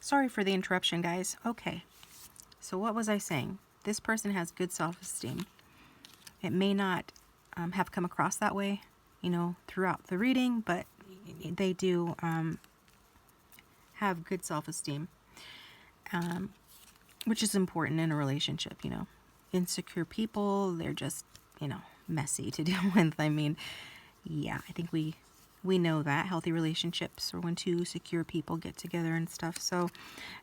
Sorry for the interruption, guys. Okay, so what was I saying? This person has good self-esteem. It may not have come across that way, throughout the reading, but they do have good self-esteem, which is important in a relationship. Insecure people, they're just, messy to deal with. I mean, yeah, I think we know that healthy relationships are when two secure people get together and stuff. So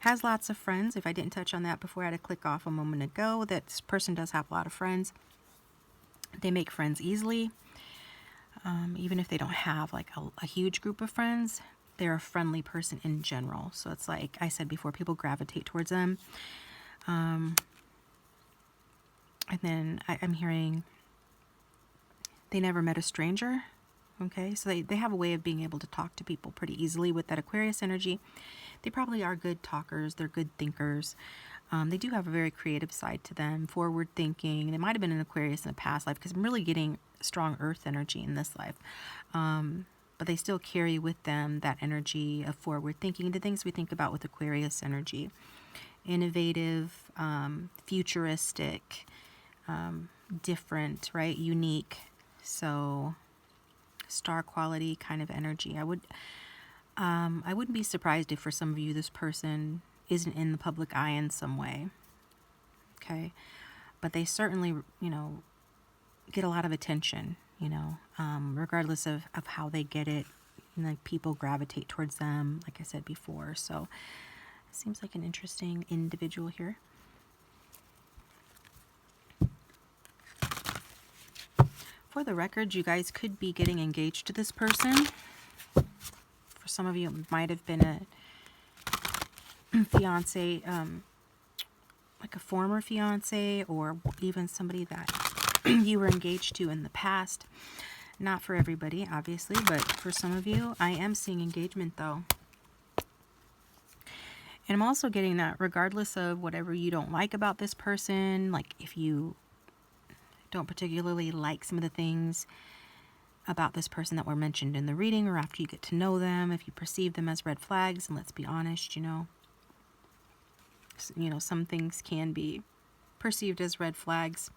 has lots of friends. If I didn't touch on that before, I had to click off a moment ago. That this person does have a lot of friends. They make friends easily. Even if they don't have like a huge group of friends, they're a friendly person in general. So it's like I said before, people gravitate towards them. And then I'm hearing they never met a stranger. Okay, so they have a way of being able to talk to people pretty easily with that Aquarius energy. They probably are good talkers. They're good thinkers. They do have a very creative side to them, forward thinking. They might have been an Aquarius in a past life because I'm really getting strong earth energy in this life. But they still carry with them that energy of forward thinking, the things we think about with Aquarius energy. Innovative, futuristic, different, right? Unique. So star quality kind of energy. I wouldn't be surprised if for some of you this person isn't in the public eye in some way. Okay, but they certainly, get a lot of attention. Regardless of how they get it. Like people gravitate towards them, like I said before. So it seems like an interesting individual here. For the record, you guys could be getting engaged to this person. For some of you, it might have been a fiance, like a former fiance, or even somebody that you were engaged to in the past. Not for everybody, obviously, but for some of you, I am seeing engagement though. And I'm also getting that regardless of whatever you don't like about this person, like if you don't particularly like some of the things about this person that were mentioned in the reading, or after you get to know them, if you perceive them as red flags, and let's be honest, some things can be perceived as red flags,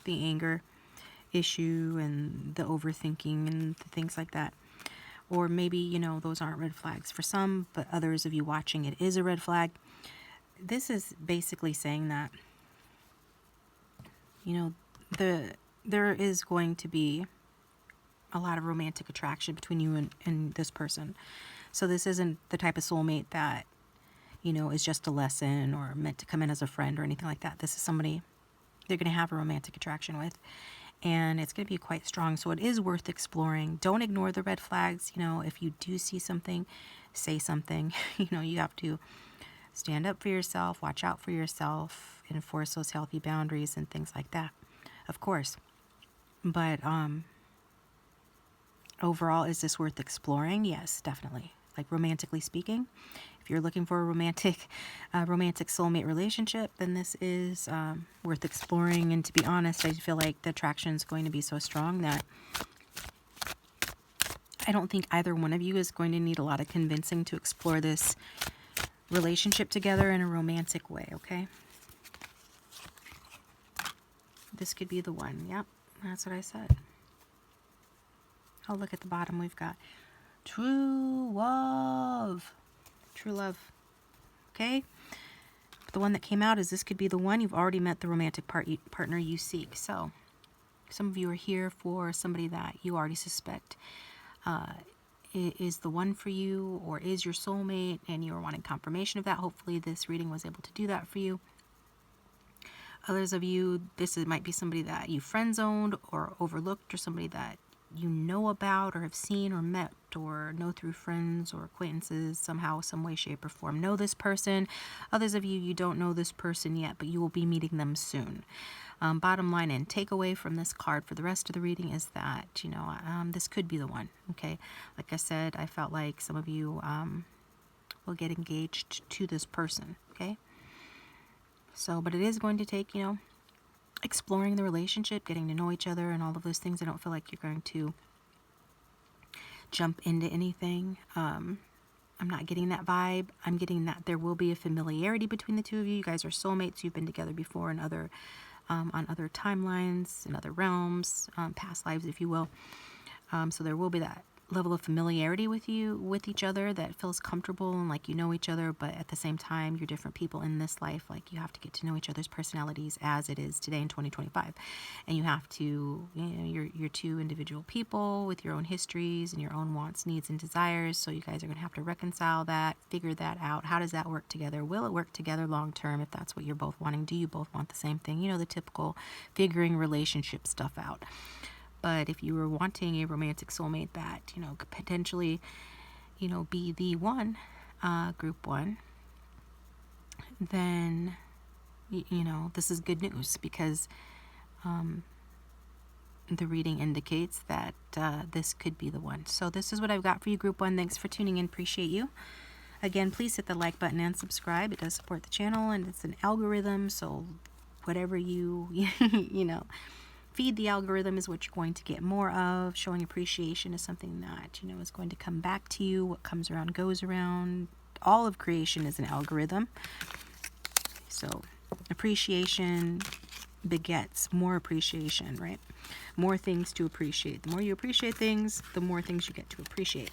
the anger issue and the overthinking and the things like that. Or maybe, those aren't red flags for some, but others of you watching, it is a red flag. This is basically saying that, there is going to be a lot of romantic attraction between you and this person. So this isn't the type of soulmate that, is just a lesson or meant to come in as a friend or anything like that. This is somebody they're going to have a romantic attraction with. And it's going to be quite strong. So it is worth exploring. Don't ignore the red flags. If you do see something, say something. You have to stand up for yourself, watch out for yourself, enforce those healthy boundaries and things like that, of course. But overall, is this worth exploring? Yes, definitely. Like romantically speaking, if you're looking for a romantic soulmate relationship, then this is worth exploring. And to be honest, I feel like the attraction is going to be so strong that I don't think either one of you is going to need a lot of convincing to explore this relationship together in a romantic way, okay? This could be the one. Yep, that's what I said. Oh, look at the bottom. We've got true love. True love. Okay? The one that came out is this could be the one. You've already met the romantic partner you seek. So some of you are here for somebody that you already suspect is the one for you or is your soulmate, and you are wanting confirmation of that. Hopefully this reading was able to do that for you. Others of you, might be somebody that you friend-zoned or overlooked, or somebody that you know about or have seen or met or know through friends or acquaintances somehow, some way, shape, or form. Know this person. Others of you, you don't know this person yet, but you will be meeting them soon. Bottom line and takeaway from this card for the rest of the reading is that, this could be the one, okay? Like I said, I felt like some of you will get engaged to this person, okay? So, but it is going to take, exploring the relationship, getting to know each other and all of those things. I don't feel like you're going to jump into anything. I'm not getting that vibe. I'm getting that there will be a familiarity between the two of you. You guys are soulmates. You've been together before in other, on other timelines, in other realms, past lives, if you will. So there will be that level of familiarity with each other that feels comfortable and like you know each other, but at the same time you're different people in this life. Like you have to get to know each other's personalities as it is today in 2025, and you have to, you know, you're two individual people with your own histories and your own wants, needs, and desires. So you guys are going to have to reconcile that, figure that out. How does that work together? Will it work together long term if that's what you're both wanting? Do you both want the same thing? You know, the typical figuring relationship stuff out. But if you were wanting a romantic soulmate that, you know, could potentially, you know, be the one, group one, then, you know, this is good news, because the reading indicates that this could be the one. So this is what I've got for you, group one. Thanks for tuning in. Appreciate you. Again, please hit the like button and subscribe. It does support the channel, and it's an algorithm. So whatever you, you know, feed the algorithm is what you're going to get more of. Showing appreciation is something that, you know, is going to come back to you. What comes around goes around. All of creation is an algorithm. So appreciation begets more appreciation, right? More things to appreciate. The more you appreciate things, the more things you get to appreciate.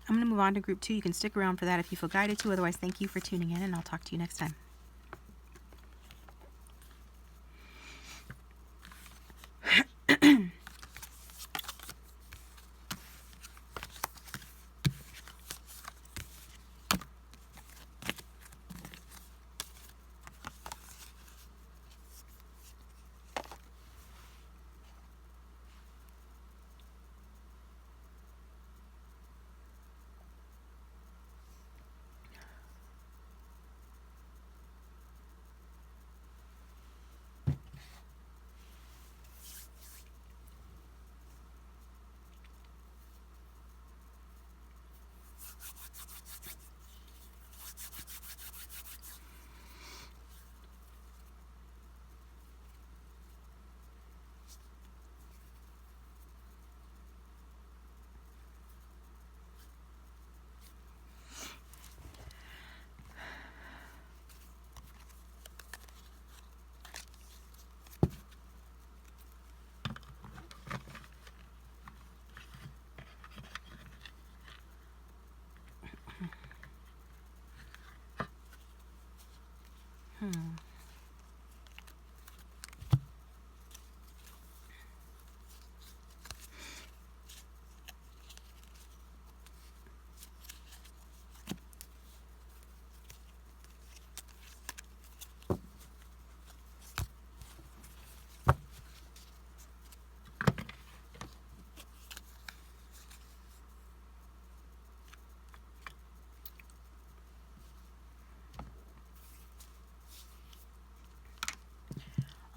I'm going to move on to group two. You can stick around for that if you feel guided to. Otherwise, thank you for tuning in, and I'll talk to you next time.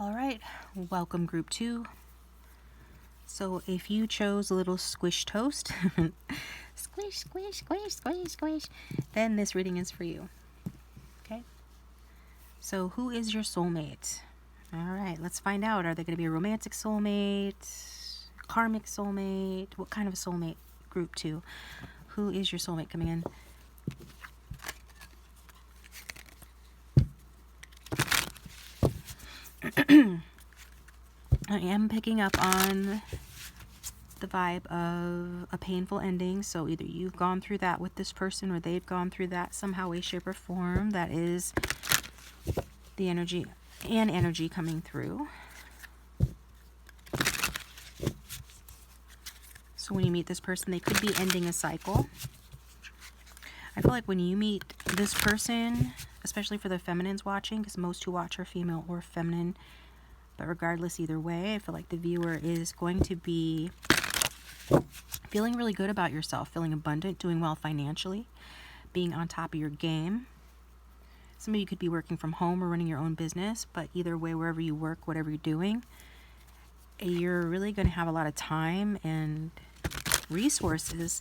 All right, welcome group two. So if you chose a little squish toast, squish, squish, squish, squish, squish, then this reading is for you. Okay? So who is your soulmate? All right, let's find out. Are they going to be a romantic soulmate, karmic soulmate? What kind of a soulmate? Group two. Who is your soulmate coming in? I am picking up on the vibe of a painful ending. So either you've gone through that with this person, or they've gone through that somehow, way, shape, or form. That is the energy coming through. So when you meet this person, they could be ending a cycle. I feel like when you meet this person, especially for the feminines watching, because most who watch are female or feminine, but regardless, either way, I feel like the viewer is going to be feeling really good about yourself, feeling abundant, doing well financially, being on top of your game. Some of you could be working from home or running your own business, but either way, wherever you work, whatever you're doing, you're really going to have a lot of time and resources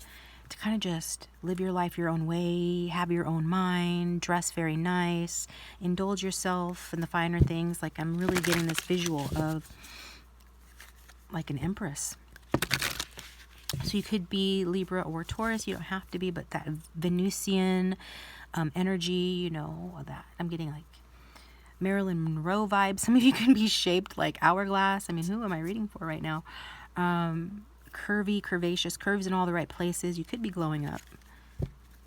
to kind of just live your life your own way, have your own mind, dress very nice, indulge yourself in the finer things. Like, I'm really getting this visual of like an empress. So you could be Libra or Taurus. You don't have to be, but that Venusian energy, you know, that I'm getting like Marilyn Monroe vibes. Some of you can be shaped like hourglass. I mean, who am I reading for right now? Curvy, curvaceous, curves in all the right places. You could be glowing up,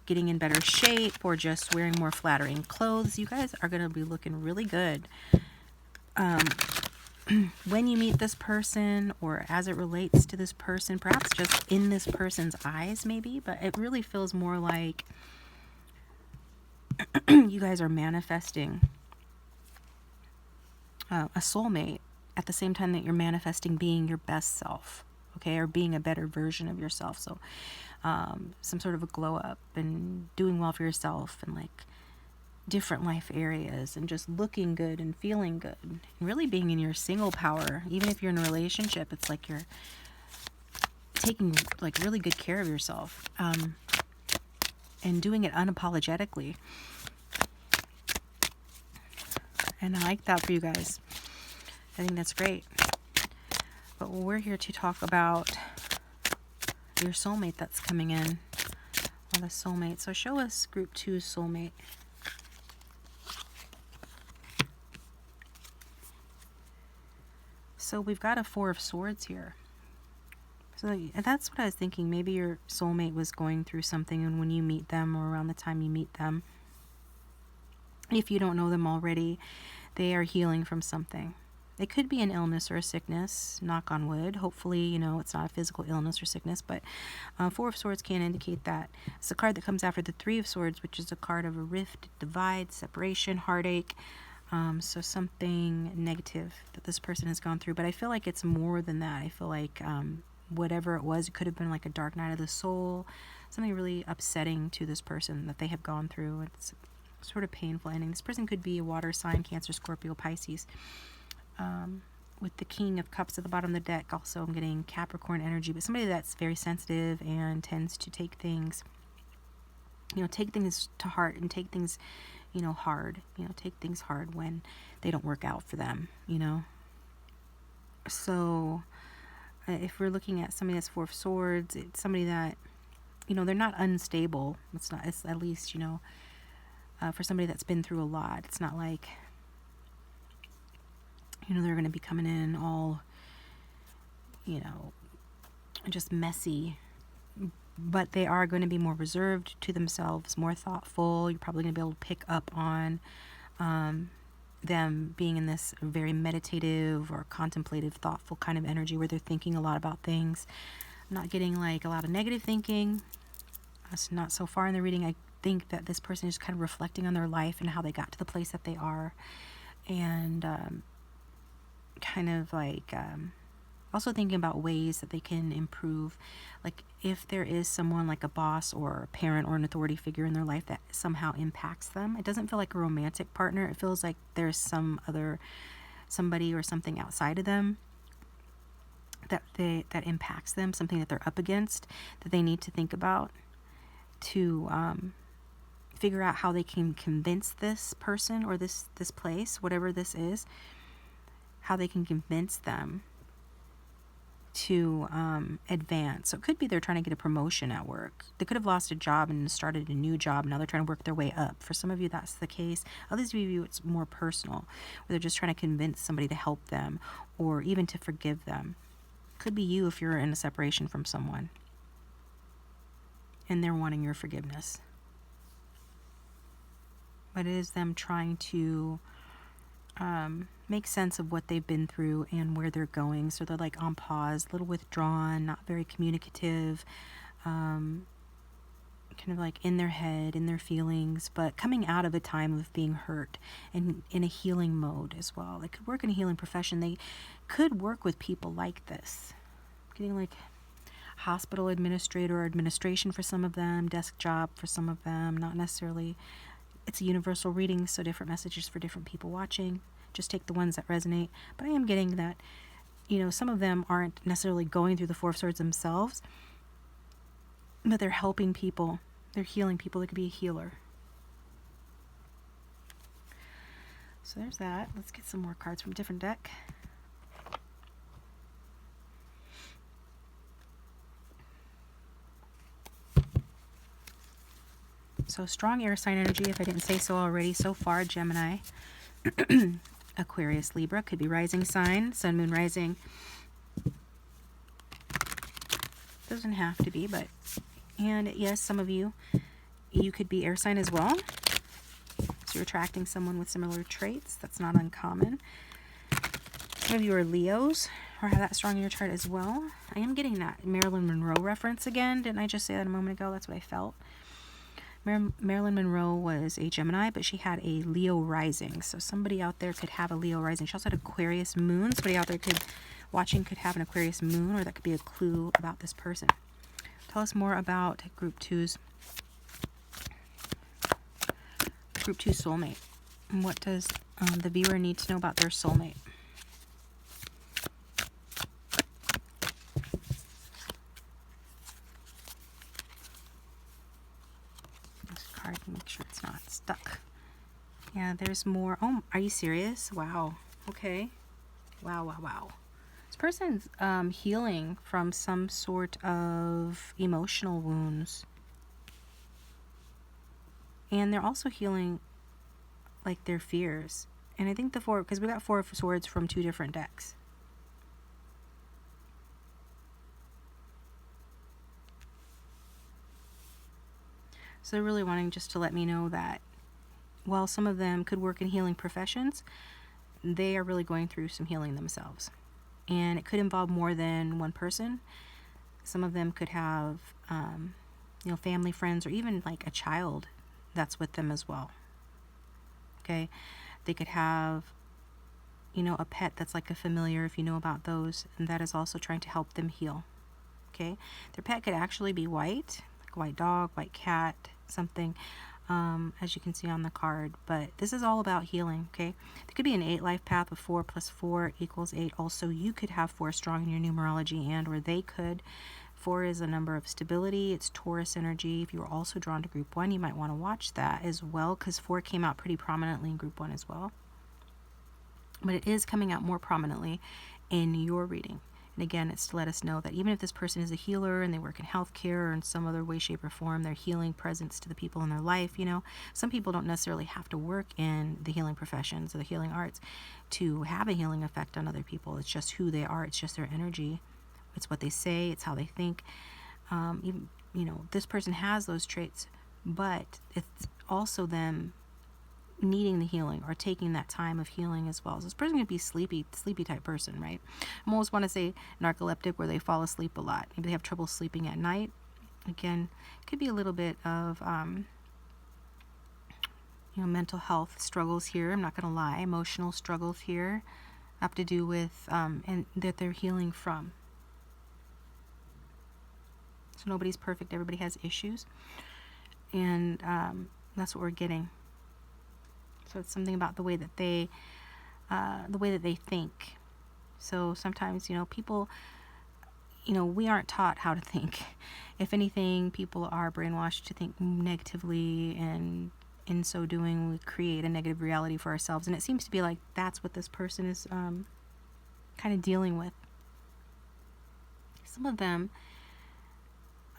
getting in better shape, or just wearing more flattering clothes. You guys are going to be looking really good. When you meet this person, or as it relates to this person, perhaps just in this person's eyes maybe, but it really feels more like you guys are manifesting a soulmate at the same time that you're manifesting being your best self, okay, or being a better version of yourself. So some sort of a glow up and doing well for yourself, and like different life areas, and just looking good and feeling good, and really being in your single power. Even if you're in a relationship, it's like you're taking like really good care of yourself, and doing it unapologetically. And I like that for you guys. I think that's great. But we're here to talk about your soulmate that's coming in. Or the soulmate. So show us group 2 soulmate. So we've got a 4 of Swords here. So that's what I was thinking. Maybe your soulmate was going through something, and when you meet them, or around the time you meet them, if you don't know them already, they are healing from something. It could be an illness or a sickness, knock on wood. Hopefully, you know, it's not a physical illness or sickness, but 4 of Swords can indicate that. It's a card that comes after the 3 of Swords, which is a card of a rift, divide, separation, heartache. So something negative that this person has gone through. But I feel like it's more than that. I feel like whatever it was, it could have been like a dark night of the soul, something really upsetting to this person that they have gone through. It's sort of painful ending. This person could be a water sign, Cancer, Scorpio, Pisces. With the King of Cups at the bottom of the deck, also I'm getting Capricorn energy, but somebody that's very sensitive and tends to take things, you know, take things to heart, and take things, you know, hard, you know, take things hard when they don't work out for them, you know. So if we're looking at somebody that's 4 of Swords, it's somebody that, you know, they're not unstable. It's at least, you know, for somebody that's been through a lot. It's not like, you know, they're going to be coming in all, you know, just messy. But they are going to be more reserved to themselves, more thoughtful. You're probably going to be able to pick up on them being in this very meditative or contemplative, thoughtful kind of energy where they're thinking a lot about things. I'm not getting like a lot of negative thinking. That's not so far in the reading. I think that this person is kind of reflecting on their life and how they got to the place that they are. And kind of like also thinking about ways that they can improve. Like if there is someone like a boss or a parent or an authority figure in their life that somehow impacts them, it doesn't feel like a romantic partner. It feels like there's somebody or something outside of them that impacts them, something that they're up against, that they need to think about to figure out how they can convince this person or this place, whatever this is, how they can convince them to advance. So it could be they're trying to get a promotion at work. They could have lost a job and started a new job. Now they're trying to work their way up. For some of you, that's the case. Others of you, it's more personal, where they're just trying to convince somebody to help them or even to forgive them. Could be you if you're in a separation from someone and they're wanting your forgiveness. But it is them trying to make sense of what they've been through and where they're going. So they're like on pause, a little withdrawn, not very communicative, kind of like in their head, in their feelings, but coming out of a time of being hurt and in a healing mode as well. They could work in a healing profession. They could work with people like this, getting like hospital administrator or administration for some of them, desk job for some of them. Not necessarily, it's a universal reading, so different messages for different people watching. Just take the ones that resonate. But I am getting that, you know, some of them aren't necessarily going through the 4 of Swords themselves, but they're helping people. They're healing people. They could be a healer. So there's that. Let's get some more cards from a different deck. So strong air sign energy, if I didn't say so already so far, Gemini, Aquarius, Libra, could be rising sign, sun, moon, rising. Doesn't have to be, but, and yes, some of you could be air sign as well. So you're attracting someone with similar traits. That's not uncommon. Some of you are Leos or have that strong in your chart as well. I am getting that Marilyn Monroe reference again. Didn't I just say that a moment ago? That's what I felt. Marilyn Monroe was a Gemini, but she had a Leo rising. So somebody out there could have a Leo rising. She also had Aquarius moon. Somebody out there watching could have an Aquarius moon, or that could be a clue about this person. Tell us more about Group 2's Group 2 soulmate. And what does the viewer need to know about their soulmate? Make sure it's not stuck. Yeah, there's more. Oh, are you serious? Wow. Okay. Wow. This person's healing from some sort of emotional wounds. And they're also healing like their fears. And I think because we got 4 of Swords from 2 different decks. So they're really wanting just to let me know that while some of them could work in healing professions, they are really going through some healing themselves. And it could involve more than one person. Some of them could have, family, friends, or even like a child that's with them as well. Okay. They could have, a pet that's like a familiar, if you know about those, and that is also trying to help them heal. Okay. Their pet could actually be white, like a white dog, white cat, something, as you can see on the card. But this is all about healing. Okay. There could be an 8 life path of 4 + 4 = 8. Also, you could have 4 strong in your numerology, or they could. 4 is a number of stability. It's Taurus energy. If you were also drawn to Group 1, you might want to watch that as well, because 4 came out pretty prominently in Group 1 as well. But it is coming out more prominently in your reading. And again, it's to let us know that even if this person is a healer and they work in healthcare or in some other way, shape, or form, they're healing presence to the people in their life. Some people don't necessarily have to work in the healing professions or the healing arts to have a healing effect on other people. It's just who they are. It's just their energy. It's what they say. It's how they think. This person has those traits, but it's also them needing the healing or taking that time of healing as well. So this person could be sleepy type person, right? I almost want to say narcoleptic, where they fall asleep a lot. Maybe they have trouble sleeping at night. Again, it could be a little bit of mental health struggles here. I'm not going to lie. Emotional struggles here have to do with and that they're healing from. So nobody's perfect. Everybody has issues, and that's what we're getting. So it's something about the way that they think. So sometimes, people, we aren't taught how to think. If anything, people are brainwashed to think negatively, and in so doing, we create a negative reality for ourselves. And it seems to be like that's what this person is kind of dealing with. Some of them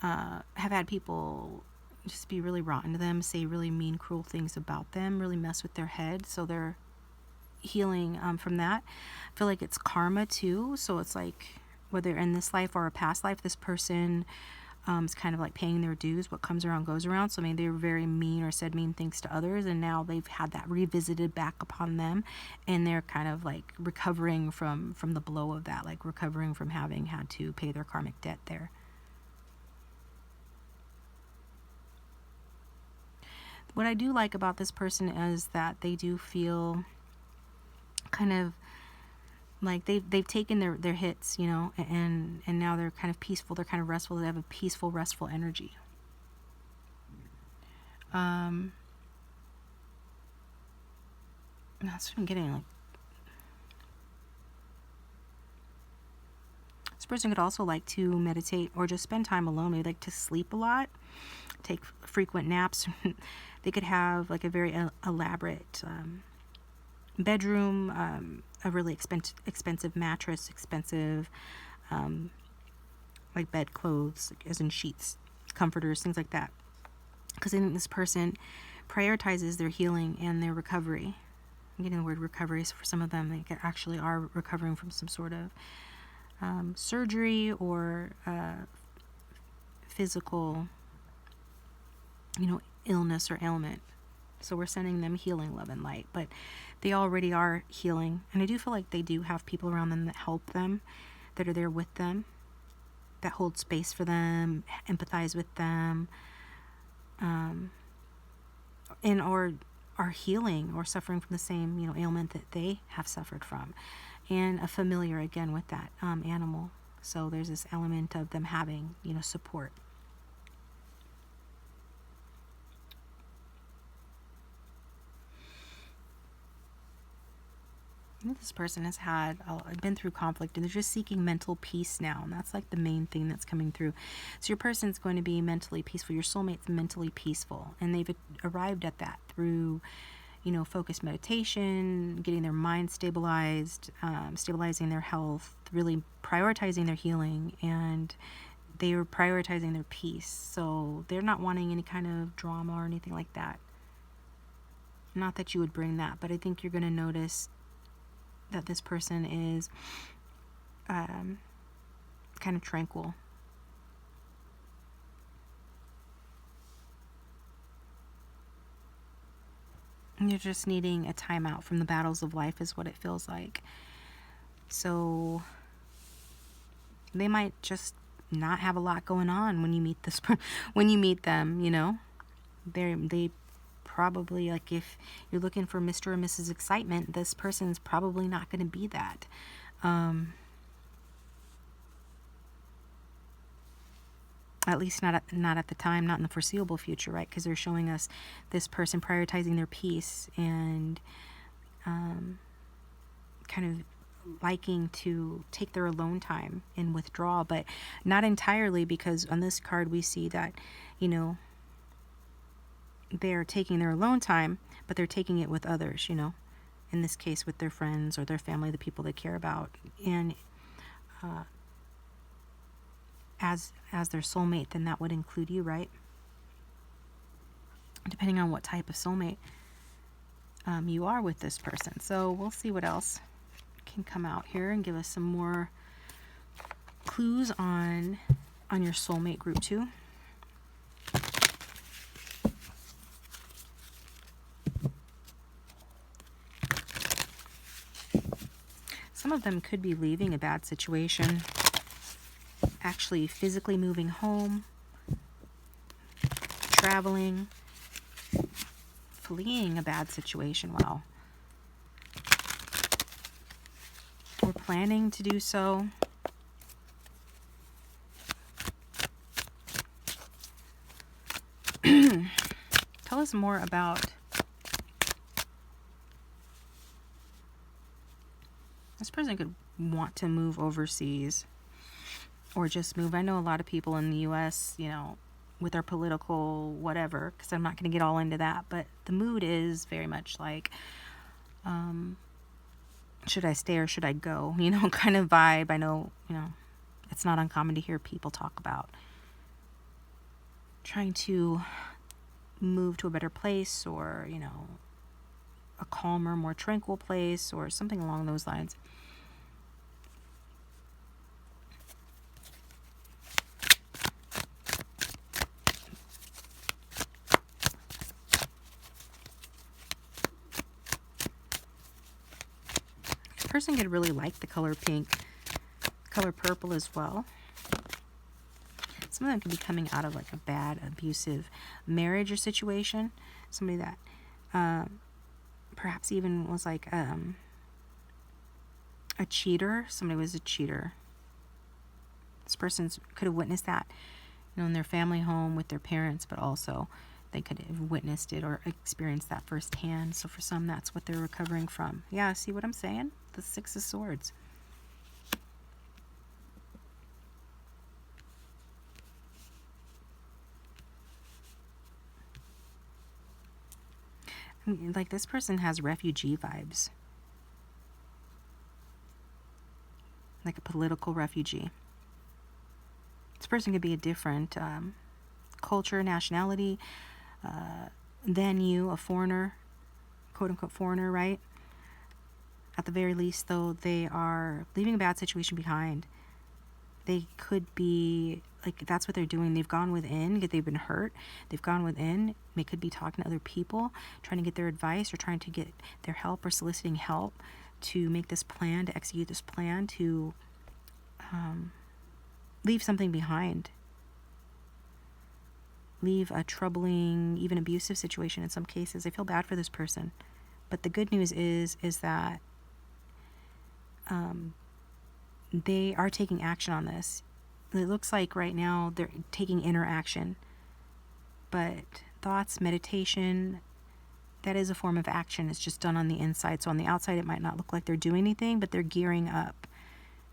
have had people just be really rotten to them, say really mean, cruel things about them, really mess with their head. So they're healing from that. I feel like it's karma too. So it's like whether in this life or a past life, this person is kind of like paying their dues. What comes around goes around. So maybe they were very mean or said mean things to others, and now they've had that revisited back upon them, and they're kind of like recovering from the blow of that, like recovering from having had to pay their karmic debt there. What I do like about this person is that they do feel kind of like they've taken their hits, and now they're kind of peaceful. They're kind of restful. They have a peaceful, restful energy. That's what I'm getting. Like, this person could also like to meditate or just spend time alone. They like to sleep a lot, take frequent naps. They could have like a very elaborate bedroom, a really expensive mattress, expensive like bed clothes, as in sheets, comforters, things like that. because I think this person prioritizes their healing and their recovery. I'm getting the word recovery, so for some of them, they actually are recovering from some sort of surgery or physical, illness or ailment. So we're sending them healing, love, and light. But they already are healing. And I do feel like they do have people around them that help them, that are there with them, that hold space for them, empathize with them, and or are healing or suffering from the same, ailment that they have suffered from. And a familiar, again, with that animal. So there's this element of them having, support. This person has been through conflict, and they're just seeking mental peace now, and that's like the main thing that's coming through. So your person's going to be mentally peaceful. Your soulmate's mentally peaceful, and they've arrived at that through, focused meditation, getting their mind stabilized, stabilizing their health, really prioritizing their healing, and they are prioritizing their peace. So they're not wanting any kind of drama or anything like that. Not that you would bring that, but I think you're going to notice that this person is kind of tranquil. And you're just needing a timeout from the battles of life is what it feels like. So they might just not have a lot going on when you meet when you meet them, They probably, like, if you're looking for Mr. or Mrs. Excitement, this person's probably not going to be that. At least not at the time, not in the foreseeable future, right? Because they're showing us this person prioritizing their peace and kind of liking to take their alone time and withdraw, but not entirely, because on this card we see that, they're taking their alone time, but they're taking it with others, in this case with their friends or their family, the people they care about, and as their soulmate, then that would include you, right? Depending on what type of soulmate you are with this person. So we'll see what else can come out here and give us some more clues on your soulmate group 2. Some of them could be leaving a bad situation, actually physically moving home, traveling, fleeing a bad situation. Wow. Or planning to do so. Tell us more about this person. Could want to move overseas or just move. I know a lot of people in the US, with our political whatever, because I'm not going to get all into that, but the mood is very much like, should I stay or should I go? Kind of vibe. I know, it's not uncommon to hear people talk about trying to move to a better place, or, a calmer, more tranquil place, or something along those lines. This person could really like the color pink, color purple as well. Some of them could be coming out of like a bad, abusive marriage or situation. Somebody that perhaps even was like a cheater. Somebody was a cheater. This person could have witnessed that, in their family home with their parents, but also they could have witnessed it or experienced that firsthand. So for some, that's what they're recovering from. Yeah, see what I'm saying? The Six of Swords. Like, this person has refugee vibes. Like a political refugee. This person could be a different culture, nationality, than you, a foreigner, quote unquote foreigner, right? At the very least, though, they are leaving a bad situation behind. They could be, like, that's what they're doing. They've gone within, they've been hurt. They've gone within. They could be talking to other people, trying to get their advice or trying to get their help or soliciting help to make this plan, to execute this plan, to leave something behind. Leave a troubling, even abusive situation in some cases. I feel bad for this person. But the good news is that they are taking action on this. It looks like right now they're taking inner action. But thoughts, meditation, that is a form of action. It's just done on the inside. So on the outside, it might not look like they're doing anything, but they're gearing up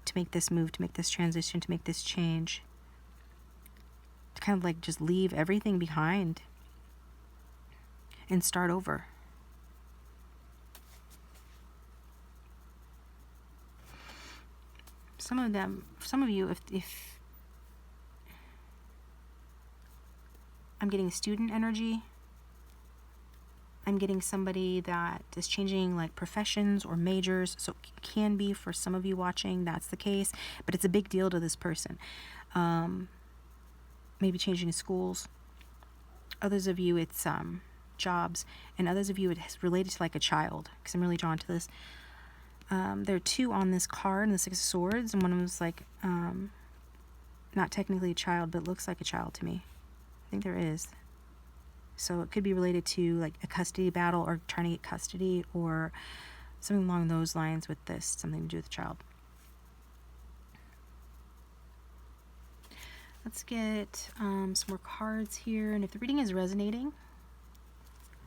to make this move, to make this transition, to make this change. To kind of like just leave everything behind and start over. Some of you, if I'm getting student energy, I'm getting somebody that is changing like professions or majors. So it can be for some of you watching, that's the case, but it's a big deal to this person. Maybe changing schools. Others of you, it's jobs, and others of you, it's related to like a child, because I'm really drawn to this. There are two on this card in the Six of Swords, and one of them is like, not technically a child, but looks like a child to me. I think there is. So it could be related to like a custody battle or trying to get custody or something along those lines with this, something to do with a child. Let's get some more cards here. And if the reading is resonating,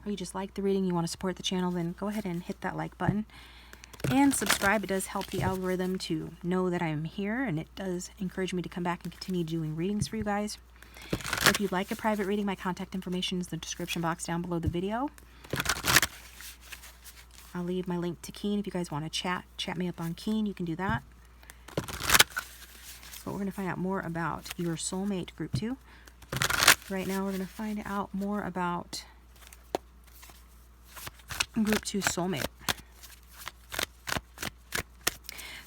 or you just like the reading, you want to support the channel, then go ahead and hit that like button. And subscribe. It does help the algorithm to know that I'm here, and it does encourage me to come back and continue doing readings for you guys. If you'd like a private reading, my contact information is in the description box down below the video. I'll leave my link to Keen if you guys want to chat me up on Keen. You can do that. But we're going to find out more about your soulmate, group 2. Right now, we're going to find out more about group 2 soulmate.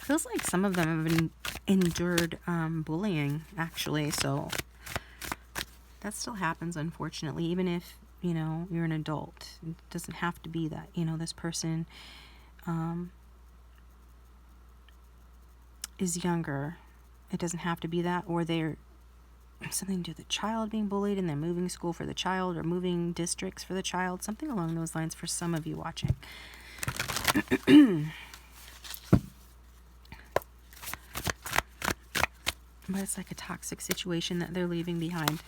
Feels like some of them have endured bullying, actually, so that still happens, unfortunately, even if, you know, you're an adult. It doesn't have to be that, you know, this person is younger. It doesn't have to be that, or they're something to do with the child being bullied and they're moving school for the child or moving districts for the child, something along those lines for some of you watching. But it's like a toxic situation that they're leaving behind.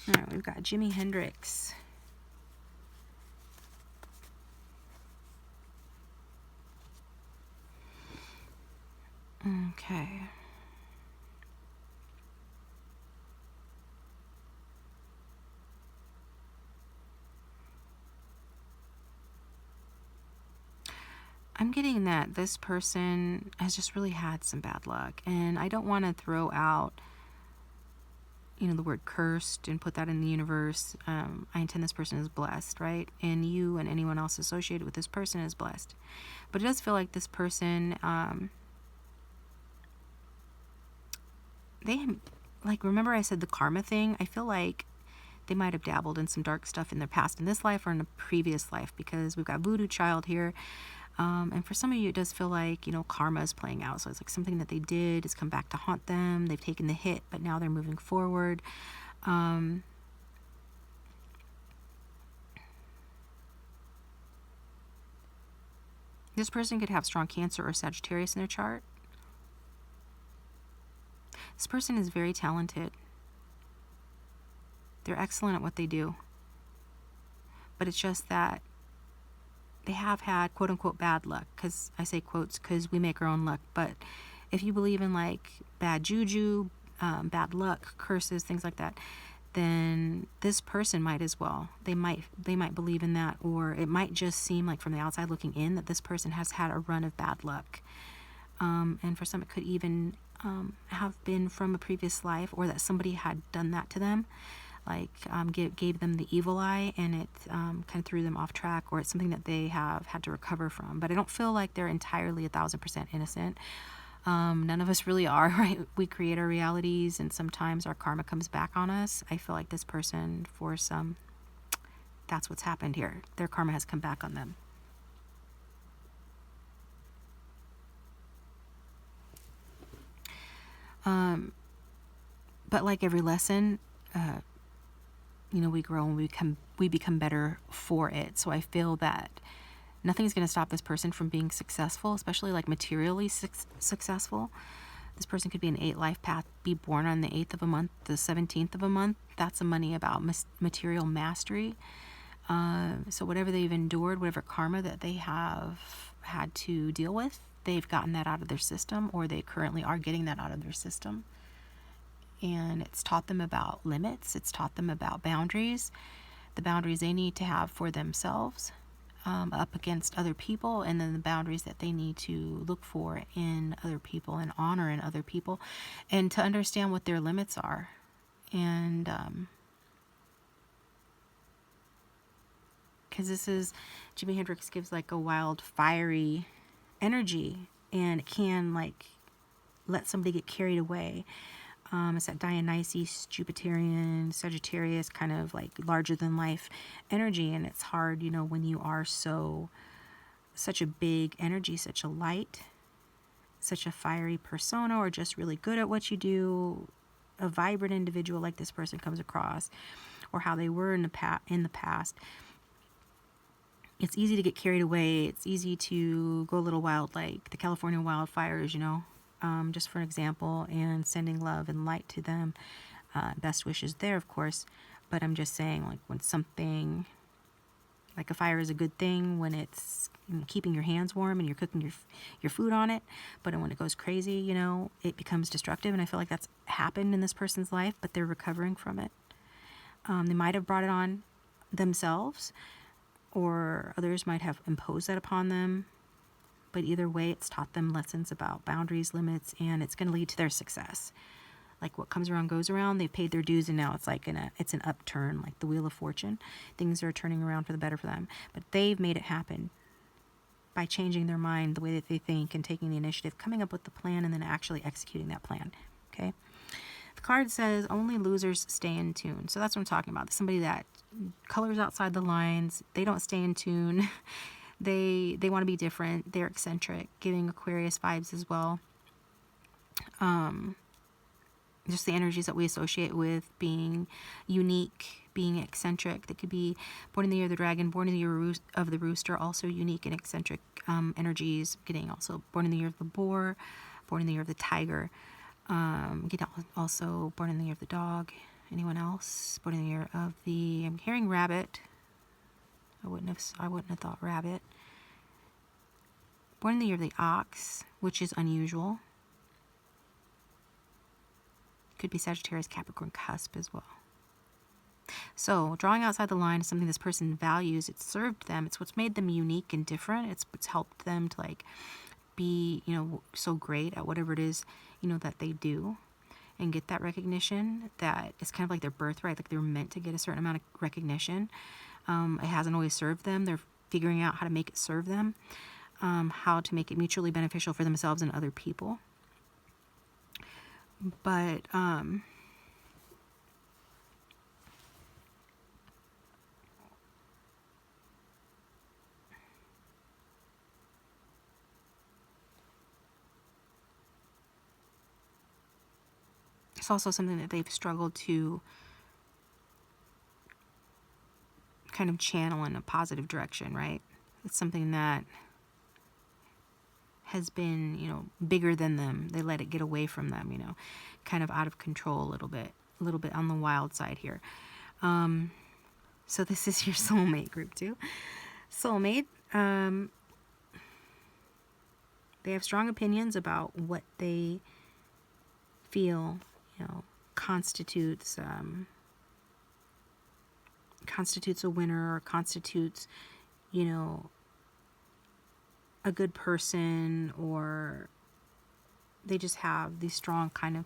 All right, we've got Jimi Hendrix. Okay. I'm getting that this person has just really had some bad luck, and I don't want to throw out, you know, the word cursed and put that in the universe. I intend this person is blessed, right? And you and anyone else associated with this person is blessed. But it does feel like this person, they, like, remember I said the karma thing? I feel like they might have dabbled in some dark stuff in their past, in this life or in a previous life, because we've got voodoo child here. And for some of you, it does feel like, you know, karma is playing out. So it's like something that they did has come back to haunt them. They've taken the hit, but now they're moving forward. This person could have strong Cancer or Sagittarius in their chart. This person is very talented. They're excellent at what they do. But it's just that they have had quote-unquote bad luck, because I say quotes because we make our own luck. But if you believe in like bad juju, bad luck, curses, things like that, then this person might as well. They might believe in that, or it might just seem like from the outside looking in that this person has had a run of bad luck. And for some it could even have been from a previous life, or that somebody had done that to them. like gave them the evil eye, and it kind of threw them off track, or it's something that they have had to recover from. But I don't feel like they're entirely 1000% innocent. None of us really are, right? We create our realities, and sometimes our karma comes back on us. I feel like this person, for some, that's what's happened here. Their karma has come back on them. But like every lesson, we grow and we become better for it. So I feel that nothing's going to stop this person from being successful, especially like materially successful. This person could be an 8 life path, be born on the 8th of a month, the 17th of a month. That's a money about material mastery. So whatever they've endured, whatever karma that they have had to deal with, they've gotten that out of their system, or they currently are getting that out of their system. And it's taught them about limits. It's taught them about boundaries, the boundaries they need to have for themselves, up against other people, and then the boundaries that they need to look for in other people and honor in other people, and to understand what their limits are. And because this is, Jimi Hendrix gives like a wild, fiery energy, and it can like let somebody get carried away. It's that Dionysus, Jupiterian, Sagittarius kind of like larger than life energy. And it's hard, when you are such a big energy, such a light, such a fiery persona, or just really good at what you do, a vibrant individual like this person comes across, or how they were in the past. It's easy to get carried away. It's easy to go a little wild, like the California wildfires, just for an example, and sending love and light to them. Best wishes there, of course. But I'm just saying, like, when something, like a fire is a good thing when it's keeping your hands warm and you're cooking your food on it. But when it goes crazy, it becomes destructive. And I feel like that's happened in this person's life, but they're recovering from it. They might have brought it on themselves, or others might have imposed that upon them. But either way, it's taught them lessons about boundaries, limits, and it's going to lead to their success. Like what comes around goes around. They've paid their dues, and now it's like it's an upturn, like the wheel of fortune. Things are turning around for the better for them. But they've made it happen by changing their mind, the way that they think, and taking the initiative, coming up with the plan, and then actually executing that plan. Okay. The card says only losers stay in tune. So that's what I'm talking about. Somebody that colors outside the lines. They don't stay in tune. They want to be different. They're eccentric, giving Aquarius vibes as well. Just the energies that we associate with being unique, being eccentric. They could be born in the year of the dragon, born in the year of the rooster, also unique and eccentric energies. Getting also born in the year of the boar, born in the year of the tiger. Getting also born in the year of the dog. Anyone else? Born in the year of the, I'm hearing rabbit. I wouldn't have thought rabbit. Born in the year of the ox, which is unusual. Could be Sagittarius, Capricorn, cusp as well. So drawing outside the line is something this person values. It's served them. It's what's made them unique and different. It's what's helped them to like be, so great at whatever it is, that they do, and get that recognition. That is kind of like their birthright. Like they're meant to get a certain amount of recognition. It hasn't always served them. They're figuring out how to make it serve them, how to make it mutually beneficial for themselves and other people. But it's also something that they've struggled to kind of channel in a positive direction, right? It's something that has been, bigger than them. They let it get away from them, kind of out of control a little bit on the wild side here. So this is your soulmate group 2. Soulmate, they have strong opinions about what they feel, constitutes a winner, or constitutes, a good person, or they just have these strong kind of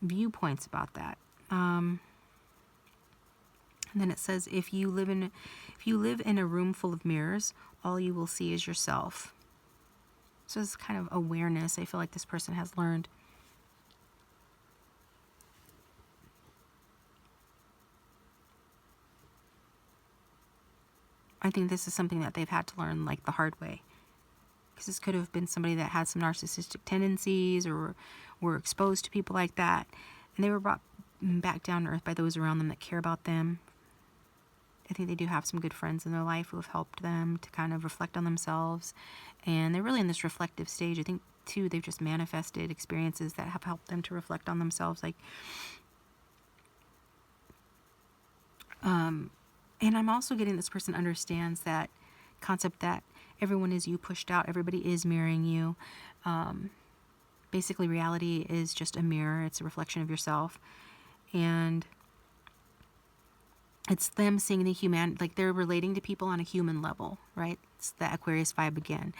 viewpoints about that. And then it says, if you live in a room full of mirrors, all you will see is yourself. So it's kind of awareness I feel like this person has learned. I think this is something that they've had to learn like the hard way. Because this could have been somebody that had some narcissistic tendencies or were exposed to people like that. And they were brought back down to earth by those around them that care about them. I think they do have some good friends in their life who have helped them to kind of reflect on themselves. And they're really in this reflective stage. I think, too, they've just manifested experiences that have helped them to reflect on themselves. And I'm also getting this person understands that concept that everyone is you pushed out. Everybody is mirroring you. Basically, reality is just a mirror. It's a reflection of yourself. And it's them seeing the human, like they're relating to people on a human level, right? It's the Aquarius vibe again.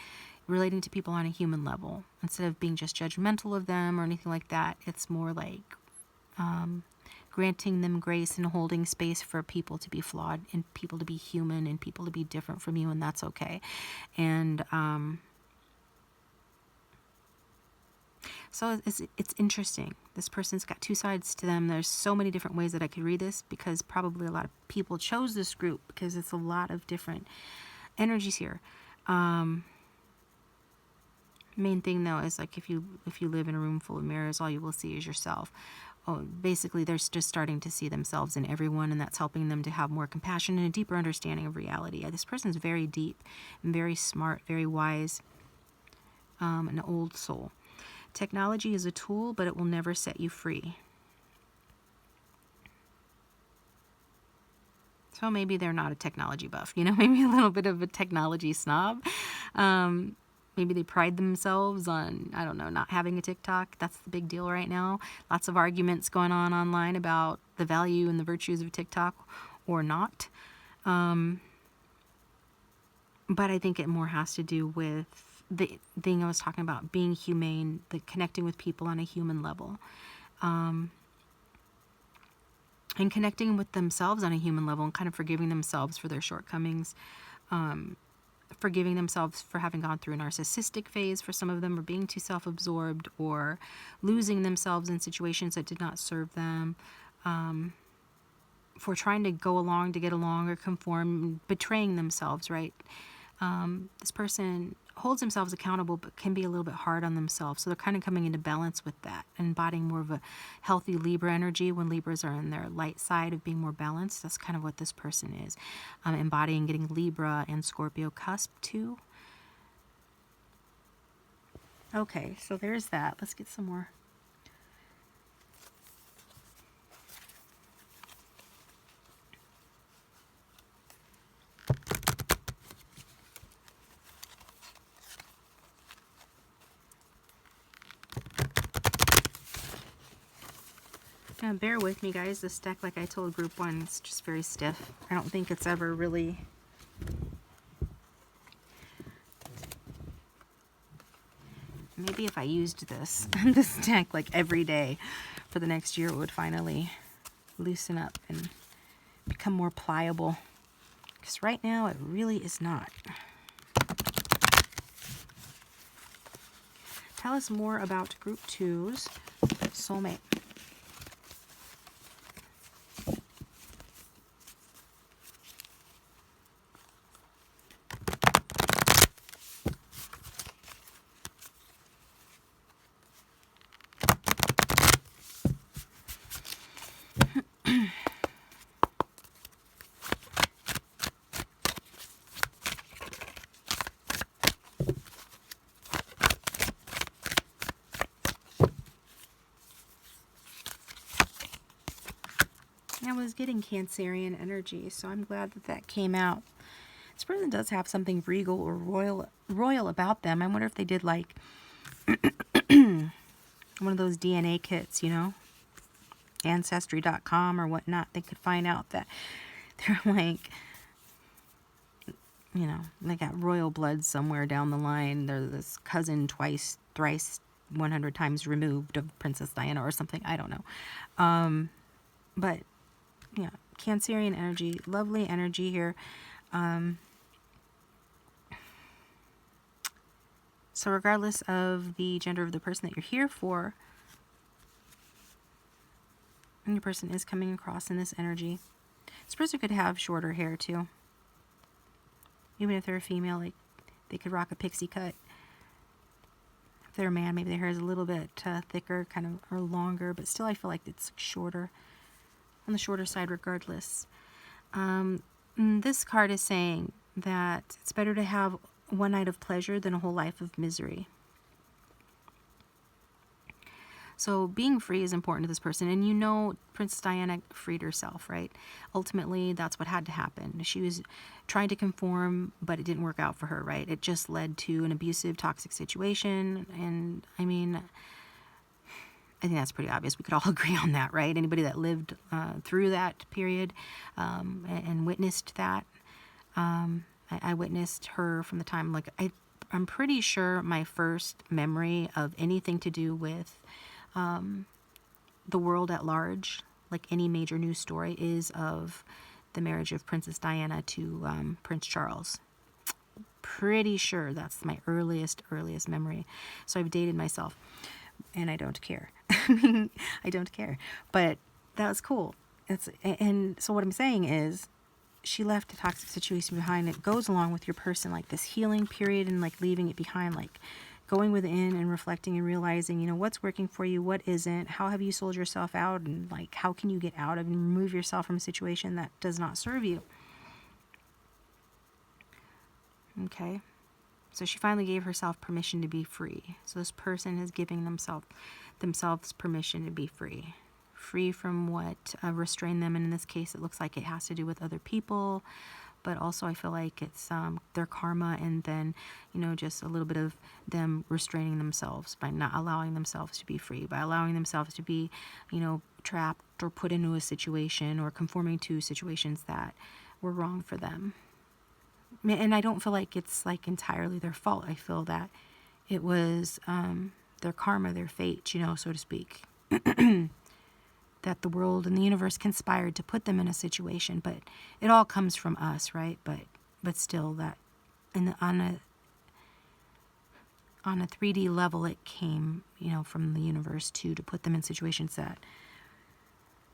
Relating to people on a human level. Instead of being just judgmental of them or anything like that, it's more like granting them grace and holding space for people to be flawed and people to be human and people to be different from you, and that's okay. And so it's interesting. This person's got two sides to them. There's so many different ways that I could read this because probably a lot of people chose this group because it's a lot of different energies here. Main thing though is like if you live in a room full of mirrors, all you will see is yourself. Basically, they're just starting to see themselves in everyone, and that's helping them to have more compassion and a deeper understanding of reality. This person's very deep and very smart, very wise, an old soul. Technology is a tool, but it will never set you free. So maybe they're not a technology buff, maybe a little bit of a technology snob. Maybe they pride themselves on, I don't know, not having a TikTok. That's the big deal right now. Lots of arguments going on online about the value and the virtues of TikTok or not. But I think it more has to do with the thing I was talking about, being humane, the connecting with people on a human level. And connecting with themselves on a human level and kind of forgiving themselves for their shortcomings. Forgiving themselves for having gone through a narcissistic phase for some of them, or being too self-absorbed, or losing themselves in situations that did not serve them, for trying to go along to get along or conform, betraying themselves, right? This person holds themselves accountable but can be a little bit hard on themselves, so they're kind of coming into balance with that, embodying more of a healthy Libra energy when Libras are in their light side of being more balanced. That's kind of what this person is, embodying getting Libra and Scorpio cusp too. Okay, so there's that. Let's get some more. Bear with me, guys. This deck, like I told group 1, it's just very stiff. I don't think it's ever really... Maybe if I used this deck like every day for the next year, it would finally loosen up and become more pliable. Because right now, it really is not. Tell us more about group 2's soulmate. I was getting Cancerian energy, so I'm glad that that came out. This person does have something regal or royal about them. I wonder if they did like one of those DNA kits, Ancestry.com or whatnot. They could find out that they're like, they got royal blood somewhere down the line. They're this cousin twice, thrice, 100 times removed of Princess Diana or something. I don't know. But yeah, Cancerian energy, lovely energy here. So regardless of the gender of the person that you're here for, and your person is coming across in this energy. This person could have shorter hair too. Even if they're a female, like they could rock a pixie cut. If they're a man, maybe their hair is a little bit thicker, kind of, or longer, but still I feel like it's shorter, on the shorter side regardless. This card is saying that it's better to have one night of pleasure than a whole life of misery. So being free is important to this person. And you know, Princess Diana freed herself, right? Ultimately, that's what had to happen. She was trying to conform, but it didn't work out for her, right? It just led to an abusive, toxic situation. And I mean, I think that's pretty obvious. We could all agree on that, right? Anybody that lived through that period and witnessed that. I witnessed her from the time, like, I'm pretty sure my first memory of anything to do with the world at large, like any major news story, is of the marriage of Princess Diana to Prince Charles. Pretty sure that's my earliest memory. So I've dated myself, and I don't care. I don't care. But that was cool. And so what I'm saying is, she left a toxic situation behind. It goes along with your person, like this healing period and like leaving it behind, like going within and reflecting and realizing, you know, what's working for you, what isn't, how have you sold yourself out, and like how can you get out of and remove yourself from a situation that does not serve you. Okay, so she finally gave herself permission to be free. So this person is giving themselves permission to be free. Free from what restrained them, and in this case it looks like it has to do with other people, but also I feel like it's their karma, and then, you know, just a little bit of them restraining themselves by not allowing themselves to be free, by allowing themselves to be, you know, trapped or put into a situation or conforming to situations that were wrong for them. And I don't feel like it's like entirely their fault. I feel that it was their karma, their fate, you know, so to speak. That the world and the universe conspired to put them in a situation, but it all comes from us, right? But still, that on a 3D level, it came, you know, from the universe to put them in situations that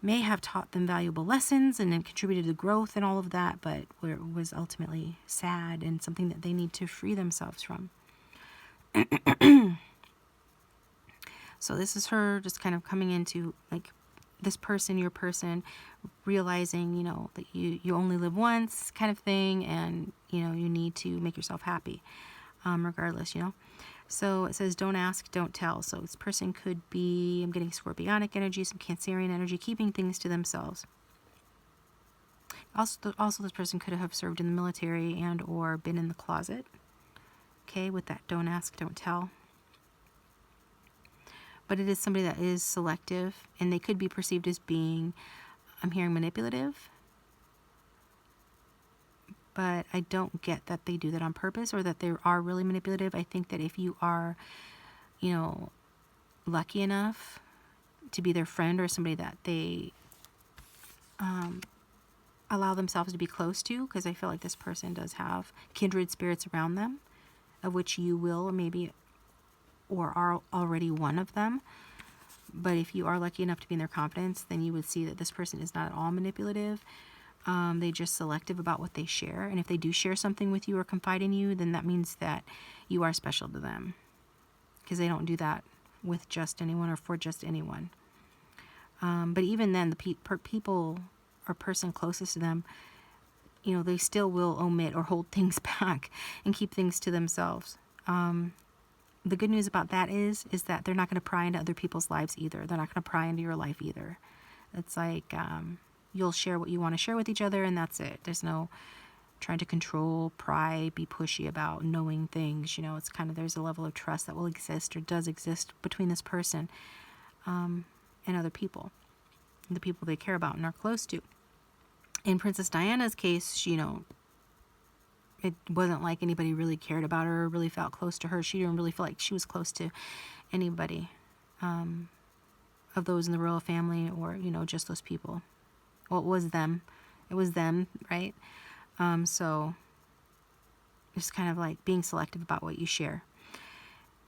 may have taught them valuable lessons and then contributed to growth and all of that, but where it was ultimately sad and something that they need to free themselves from. So this is her just kind of coming into like this person, your person, realizing, you know, that you only live once kind of thing, and, you know, you need to make yourself happy regardless, you know. So it says, don't ask, don't tell. So this person could be, I'm getting scorpionic energy, some Cancerian energy, keeping things to themselves. Also this person could have served in the military and or been in the closet. Okay, with that don't ask, don't tell. But it is somebody that is selective, and they could be perceived as being, I'm hearing, manipulative. But I don't get that they do that on purpose or that they are really manipulative. I think that if you are, you know, lucky enough to be their friend or somebody that they allow themselves to be close to, because I feel like this person does have kindred spirits around them, of which you will maybe or are already one of them. But if you are lucky enough to be in their confidence, then you would see that this person is not at all manipulative. They're just selective about what they share. And if they do share something with you or confide in you, then that means that you are special to them, because they don't do that with just anyone or for just anyone. But even then, the people or person closest to them, you know, they still will omit or hold things back and keep things to themselves. The good news about that is that they're not going to pry into other people's lives either. They're not going to pry into your life either. It's like you'll share what you want to share with each other, and that's it. There's no trying to control, pry, be pushy about knowing things. You know, it's kind of, there's a level of trust that will exist or does exist between this person and other people, the people they care about and are close to. In Princess Diana's case, she, you know, it wasn't like anybody really cared about her or really felt close to her. She didn't really feel like she was close to anybody of those in the royal family, or, you know, just those people. Well, it was them it was them, right? So just kind of like being selective about what you share.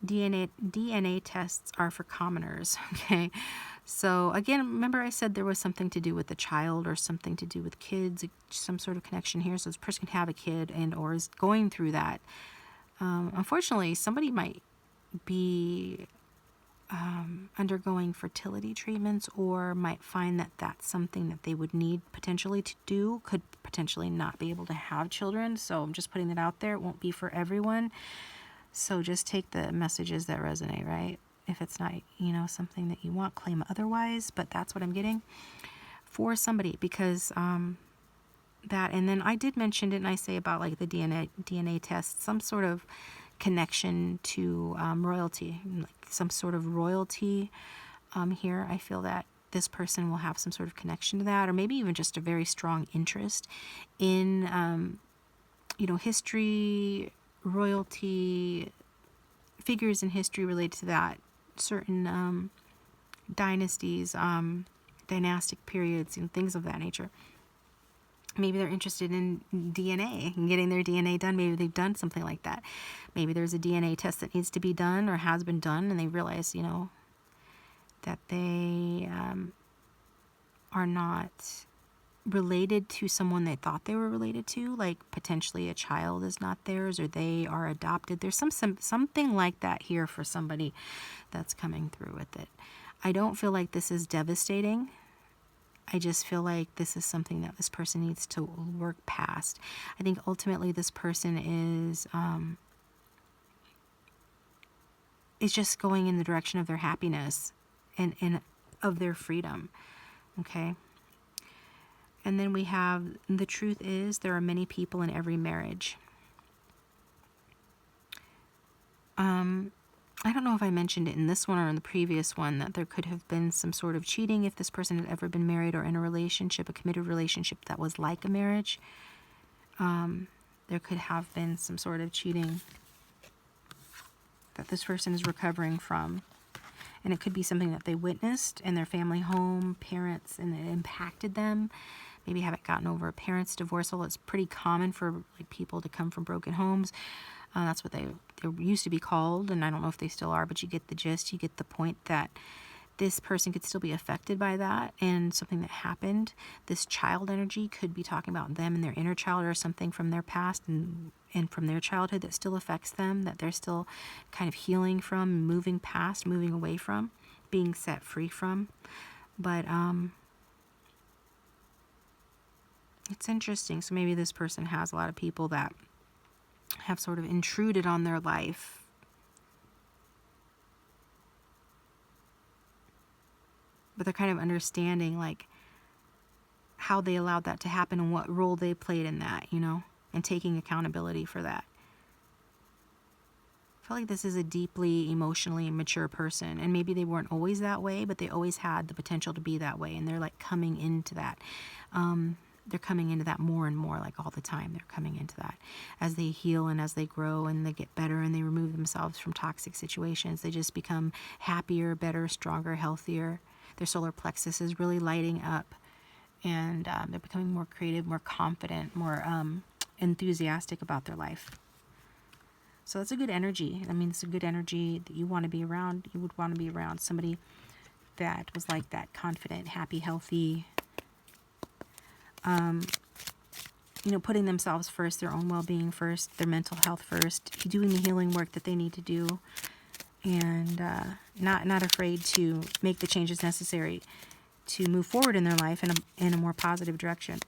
DNA tests are for commoners, okay? So again, remember I said there was something to do with the child or something to do with kids, some sort of connection here. So this person can have a kid and or is going through that. Unfortunately, somebody might be undergoing fertility treatments or might find that that's something that they would need potentially to do, could potentially not be able to have children. So I'm just putting it out there. It won't be for everyone. So just take the messages that resonate, right? If it's not, you know, something that you want, claim otherwise. But that's what I'm getting for somebody, because that, and then I did mention, didn't I say about like the DNA test, some sort of connection to royalty, like some sort of royalty here. I feel that this person will have some sort of connection to that, or maybe even just a very strong interest in, you know, history, royalty, figures in history related to that, certain dynasties, dynastic periods, and things of that nature. Maybe they're interested in DNA and getting their DNA done. Maybe they've done something like that. Maybe there's a DNA test that needs to be done or has been done, and they realize, you know, that they are not related to someone they thought they were related to, like potentially a child is not theirs or they are adopted. There's something like that here for somebody that's coming through with it. I don't feel like this is devastating. I just feel like this is something that this person needs to work past. I think ultimately this person is just going in the direction of their happiness and of their freedom. Okay? And then we have, the truth is there are many people in every marriage. I don't know if I mentioned it in this one or in the previous one, that there could have been some sort of cheating if this person had ever been married or in a relationship, a committed relationship that was like a marriage. There could have been some sort of cheating that this person is recovering from. And it could be something that they witnessed in their family home, parents, and it impacted them. Maybe haven't gotten over a parent's divorce. Well, it's pretty common for like people to come from broken homes. That's what they used to be called, and I don't know if they still are, but you get the gist. You get the point that this person could still be affected by that and something that happened. This child energy could be talking about them and their inner child or something from their past and from their childhood that still affects them, that they're still kind of healing from, moving past, moving away from, being set free from. But it's interesting. So maybe this person has a lot of people that have sort of intruded on their life. But they're kind of understanding like how they allowed that to happen and what role they played in that, you know, and taking accountability for that. I feel like this is a deeply emotionally mature person, and maybe they weren't always that way, but they always had the potential to be that way, and they're like coming into that. They're coming into that more and more, like all the time. They're coming into that as they heal and as they grow and they get better and they remove themselves from toxic situations. They just become happier, better, stronger, healthier. Their solar plexus is really lighting up, and they're becoming more creative, more confident, more enthusiastic about their life. So that's a good energy. I mean, it's a good energy that you want to be around. You would want to be around somebody that was like that, confident, happy, healthy, you know, putting themselves first, their own well-being first, their mental health first, doing the healing work that they need to do, and not afraid to make the changes necessary to move forward in their life in a more positive direction.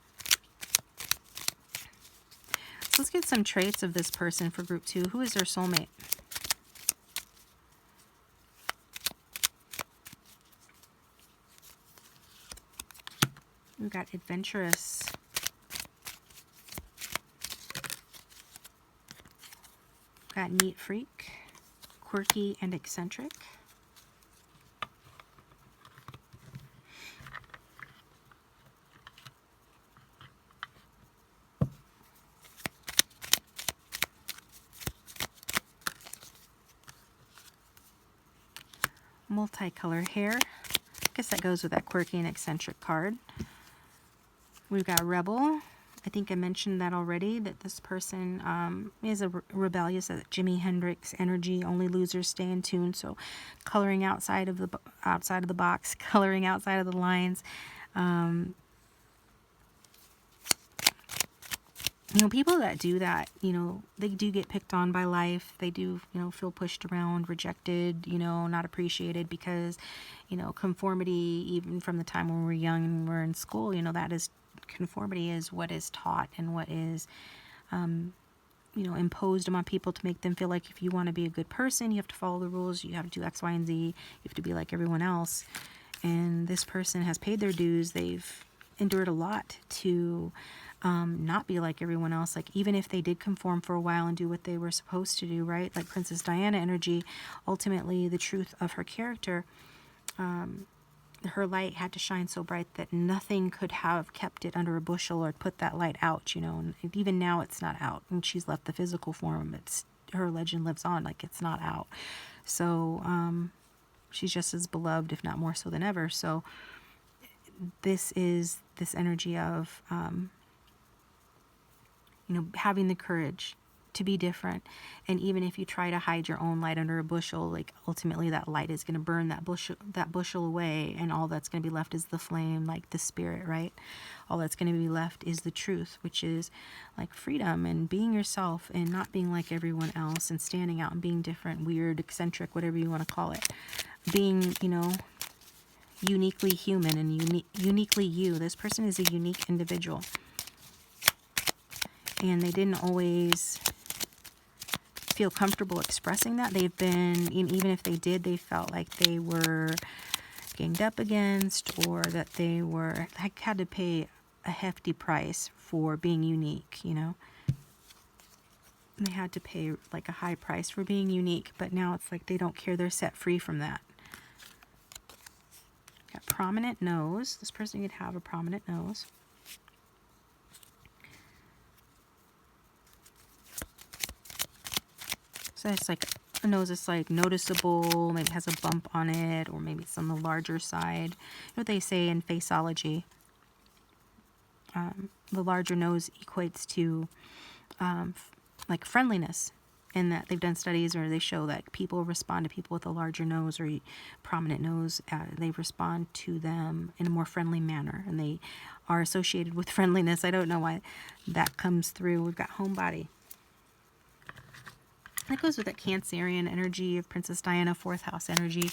So let's get some traits of this person for group 2. Who is their soulmate? We've got adventurous. Got neat freak, quirky and eccentric. Multicolor hair. I guess that goes with that quirky and eccentric card. We've got rebel. I think I mentioned that already, that this person is a rebellious, that Jimi Hendrix energy, only losers stay in tune. So coloring outside of the box, coloring outside of the lines. You know, people that do that, you know, they do get picked on by life. They do, you know, feel pushed around, rejected, you know, not appreciated because, you know, conformity, even from the time when we're young and we're in school, you know, that is, conformity is what is taught and what is, you know, imposed upon people to make them feel like if you want to be a good person, you have to follow the rules, you have to do X, Y, and Z, you have to be like everyone else. And this person has paid their dues. They've endured a lot to not be like everyone else. Like, even if they did conform for a while and do what they were supposed to do, right? Like Princess Diana energy, ultimately the truth of her character, her light had to shine so bright that nothing could have kept it under a bushel or put that light out, you know. And even now it's not out, and she's left the physical form. It's, her legend lives on, like it's not out. So she's just as beloved, if not more so than ever. So this is this energy of you know, having the courage to be different. And even if you try to hide your own light under a bushel, like ultimately that light is going to burn that bushel away, and all that's going to be left is the flame, like the spirit, right? All that's going to be left is the truth, which is like freedom and being yourself and not being like everyone else and standing out and being different, weird, eccentric, whatever you want to call it. Being, you know, uniquely human and uniquely you. This person is a unique individual. And they didn't always feel comfortable expressing that. They've been, even if they did, they felt like they were ganged up against, or that they were, like, had to pay a hefty price for being unique, you know. They had to pay like a high price for being unique, but now it's like they don't care. They're set free from that. Got prominent nose. This person could have a prominent nose. So it's like a nose that's like noticeable, maybe has a bump on it, or maybe it's on the larger side. You know what they say in faceology? The larger nose equates to like friendliness, and that they've done studies where they show that people respond to people with a larger nose or prominent nose. They respond to them in a more friendly manner, and they are associated with friendliness. I don't know why that comes through. We've got homebody. That goes with that Cancerian energy of Princess Diana, 4th house energy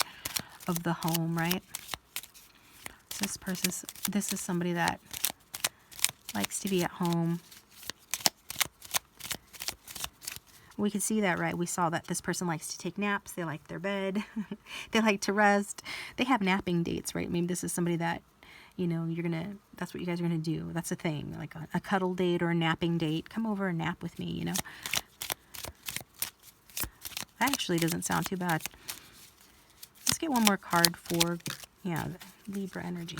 of the home, right? So this is somebody that likes to be at home. We can see that, right? We saw that this person likes to take naps. They like their bed. They like to rest. They have napping dates, right? Maybe this is somebody that, you know, that's what you guys are going to do. That's a thing, like a cuddle date or a napping date. Come over and nap with me, you know. That actually doesn't sound too bad. Let's get one more card for, yeah, Libra energy.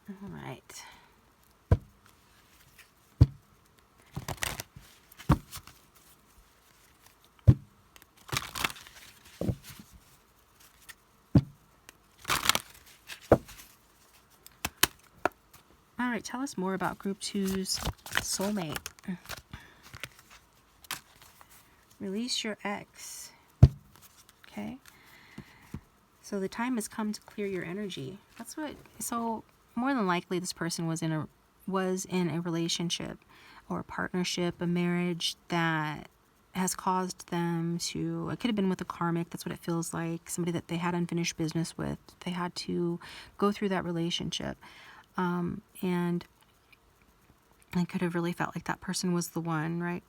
All right. All right, tell us more about Group 2's soulmate. Release your ex. Okay. So the time has come to clear your energy. That's what, so more than likely this person was in a relationship or a partnership, a marriage that has caused them to, it could have been with a karmic, that's what it feels like, somebody that they had unfinished business with. They had to go through that relationship. And I could have really felt like that person was the one, right?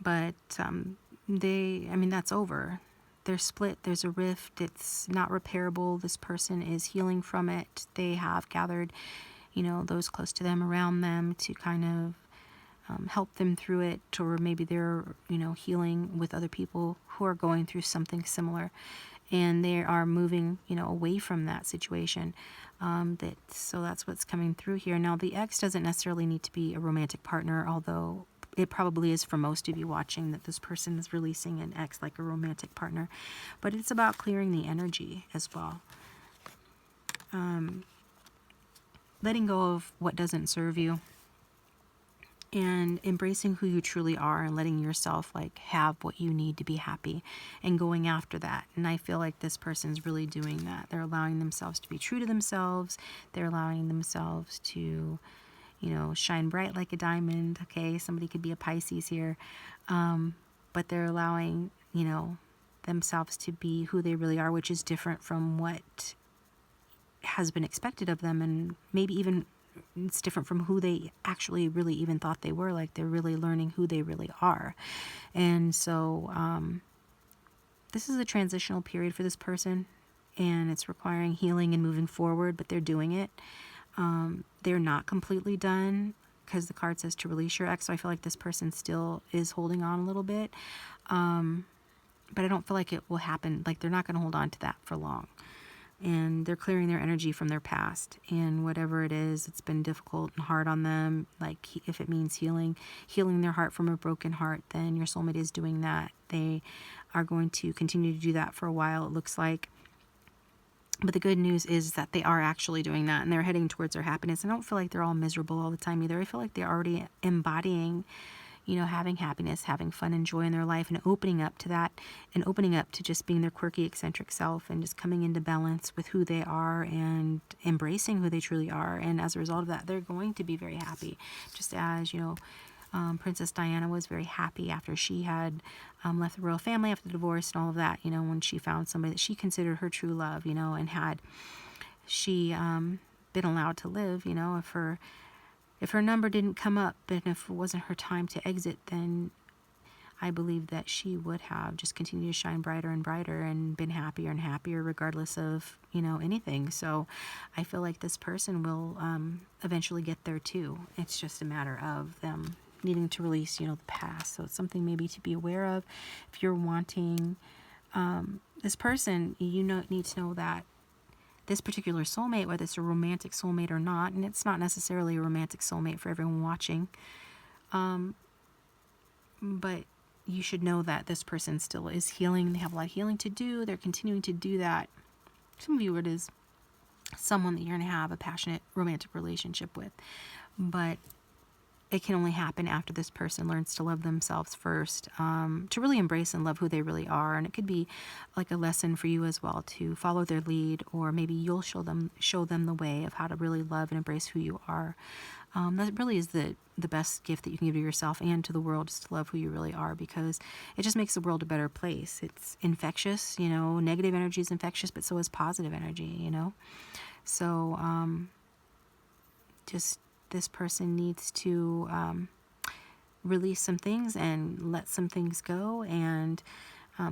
But that's over. They're split. There's a rift. It's not repairable. This person is healing from it. They have gathered, you know, those close to them, around them, to kind of help them through it. Or maybe they're, you know, healing with other people who are going through something similar. And they are moving, you know, away from that situation. So that's what's coming through here. Now, the ex doesn't necessarily need to be a romantic partner, although it probably is for most of you watching, that this person is releasing an ex, like a romantic partner. But it's about clearing the energy as well. Letting go of what doesn't serve you, and embracing who you truly are, and letting yourself like have what you need to be happy, and going after that. And I feel like this person's really doing that. They're allowing themselves to be true to themselves. They're allowing themselves to, shine bright like a diamond. Okay, somebody could be a Pisces here, but they're allowing, themselves to be who they really are, which is different from what has been expected of them, and maybe even it's different from who they actually really even thought they were. Like, they're really learning who they really are. And so this is a transitional period for this person, and it's requiring healing and moving forward, but they're doing it. They're not completely done, because the card says to release your ex. So I feel like this person still is holding on a little bit, but I don't feel like it will happen. Like, they're not going to hold on to that for long. And they're clearing their energy from their past, and whatever it is, it's been difficult and hard on them. Like, if it means healing their heart from a broken heart, then your soulmate is doing that. They are going to continue to do that for a while, it looks like. But the good news is that they are actually doing that, and they're heading towards their happiness. I don't feel like they're all miserable all the time either. I feel like they're already embodying, having happiness, having fun and joy in their life, and opening up to that, and opening up to just being their quirky, eccentric self, and just coming into balance with who they are, and embracing who they truly are. And as a result of that, they're going to be very happy. Just as, Princess Diana was very happy after she had left the royal family after the divorce and all of that, when she found somebody that she considered her true love, and had she been allowed to live, if her number didn't come up, and if it wasn't her time to exit, then I believe that she would have just continued to shine brighter and brighter, and been happier and happier regardless of, anything. So I feel like this person will eventually get there too. It's just a matter of them needing to release, the past. So it's something maybe to be aware of. If you're wanting this person, need to know that this particular soulmate, whether it's a romantic soulmate or not, and it's not necessarily a romantic soulmate for everyone watching, but you should know that this person still is healing. They have a lot of healing to do. They're continuing to do that. Some of you, it is someone that you're going to have a passionate romantic relationship with, but it can only happen after this person learns to love themselves first, to really embrace and love who they really are. And it could be like a lesson for you as well, to follow their lead, or maybe you'll show them the way of how to really love and embrace who you are. That really is the best gift that you can give to yourself and to the world, is to love who you really are, because it just makes the world a better place. It's infectious, negative energy is infectious, but so is positive energy, So just this person needs to release some things and let some things go, and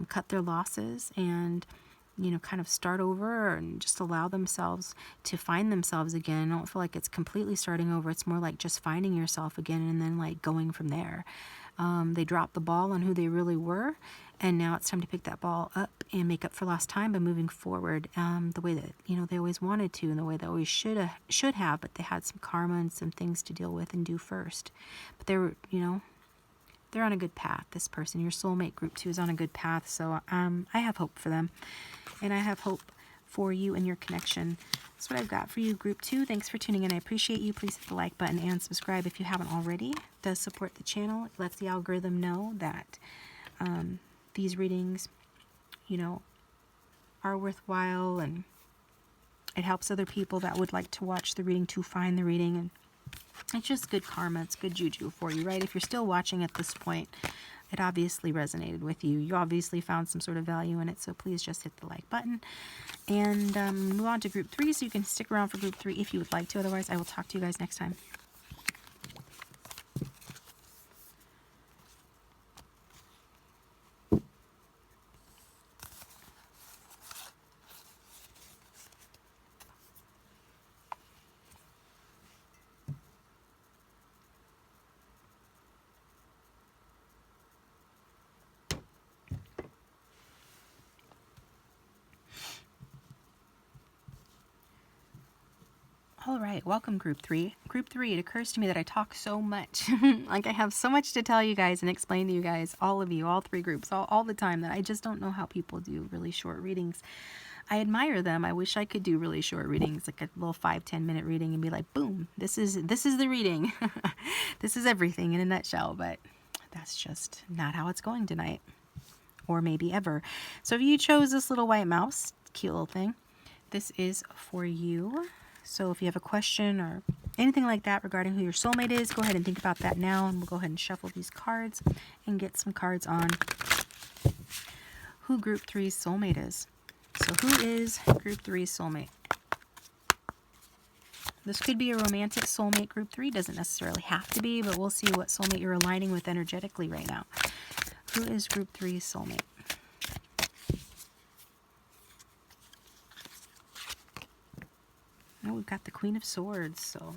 cut their losses, and kind of start over, and just allow themselves to find themselves again. I don't feel like it's completely starting over. It's more like just finding yourself again, and then like going from there. They dropped the ball on who they really were, and now it's time to pick that ball up and make up for lost time by moving forward the way that they always wanted to, and the way they always should have, but they had some karma and some things to deal with and do first. But they were, they're on a good path. This person, your soulmate group 2, is on a good path. So I have hope for them, and I have hope for you and your connection. That's what I've got for you, group 2. Thanks for tuning in. I appreciate you. Please hit the like button and subscribe if you haven't already. It does support the channel. It lets the algorithm know that these readings, are worthwhile, and it helps other people that would like to watch the reading to find the reading. And it's just good karma. It's good juju for you, right? If you're still watching at this point, it obviously resonated with you. You obviously found some sort of value in it. So please just hit the like button and move on to group 3. So you can stick around for group 3 if you would like to. Otherwise, I will talk to you guys next time. All right, welcome group 3. Group 3, it occurs to me that I talk so much. Like I have so much to tell you guys and explain to you guys, all of you, all 3 groups, all the time, that I just don't know how people do really short readings. I admire them. I wish I could do really short readings, like a little 5-10 minute reading and be like, boom, this is the reading. This is everything in a nutshell, but that's just not how it's going tonight. Or maybe ever. So if you chose this little white mouse, cute little thing, this is for you. So if you have a question or anything like that regarding who your soulmate is, go ahead and think about that now, and we'll go ahead and shuffle these cards and get some cards on who group 3's soulmate is. So who is group 3's soulmate? This could be a romantic soulmate, group 3. Doesn't necessarily have to be, but we'll see what soulmate you're aligning with energetically right now. Who is group 3's soulmate? Oh, we've got the Queen of Swords, so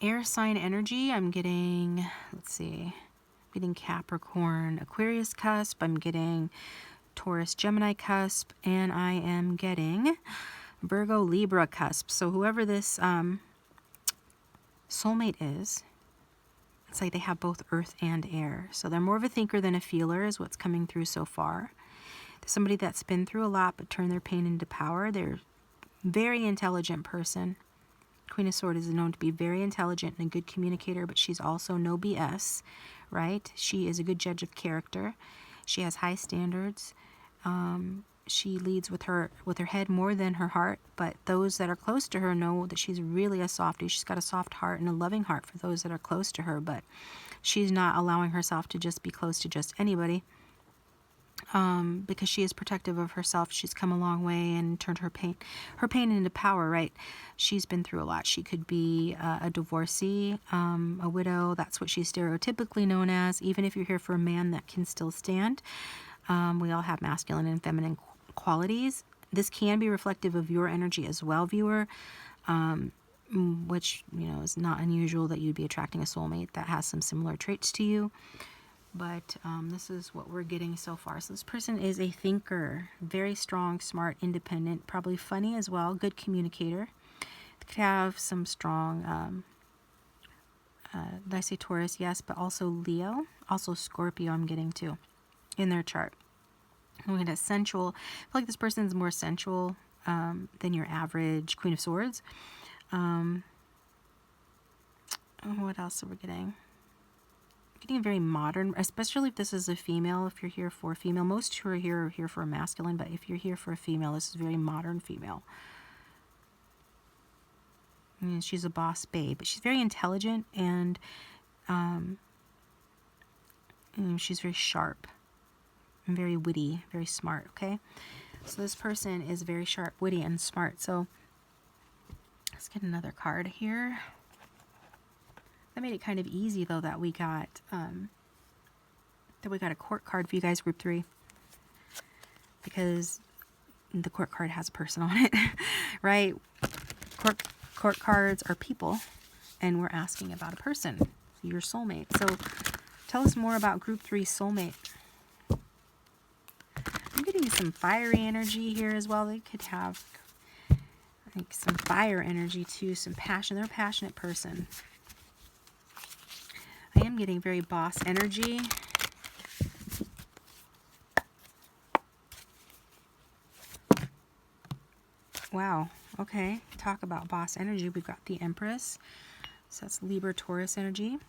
air sign energy. I'm getting, let's see, I'm getting Capricorn, Aquarius cusp. I'm getting Taurus, Gemini cusp, and I am getting Virgo, Libra cusp. So whoever this soulmate is, it's like they have both earth and air. So they're more of a thinker than a feeler is what's coming through so far. They're somebody that's been through a lot but turned their pain into power. They're very intelligent person. Queen of Swords is known to be very intelligent and a good communicator, but she's also no BS, right? She is a good judge of character. She has high standards. She leads with her head more than her heart, but those that are close to her know that she's really a softie. She's got a soft heart and a loving heart for those that are close to her, but she's not allowing herself to just be close to just anybody. Because she is protective of herself. She's come a long way and turned her pain into power, right? She's been through a lot. She could be a divorcee, a widow. That's what she's stereotypically known as. Even if you're here for a man that can still stand, we all have masculine and feminine qualities. This can be reflective of your energy as well, viewer, which, you know, is not unusual that you'd be attracting a soulmate that has some similar traits to you. But this is what we're getting so far. So this person is a thinker, very strong, smart, independent, probably funny as well, good communicator. They could have some strong, did I say Taurus? Yes, but also Leo, also Scorpio I'm getting too in their chart. And we get a sensual, I feel like this person is more sensual than your average Queen of Swords. What else are we getting? Getting very modern, especially if this is a female. If you're here for a female, most who are here for a masculine, but if you're here for a female, this is a very modern female. I mean, she's a boss babe, but she's very intelligent and she's very sharp and very witty, very smart. Okay, so this person is very sharp, witty, and smart. So let's get another card here. That made it kind of easy, though, that we got a court card for you guys, group 3, because the court card has a person on it, right? Court cards are people, and we're asking about a person, your soulmate. So tell us more about group 3 soulmate. I'm getting some fiery energy here as well. They could have, I think, some fire energy too, some passion. They're a passionate person. I am getting very boss energy. Wow. Okay. Talk about boss energy. We've got the Empress. So that's Libra, Taurus energy.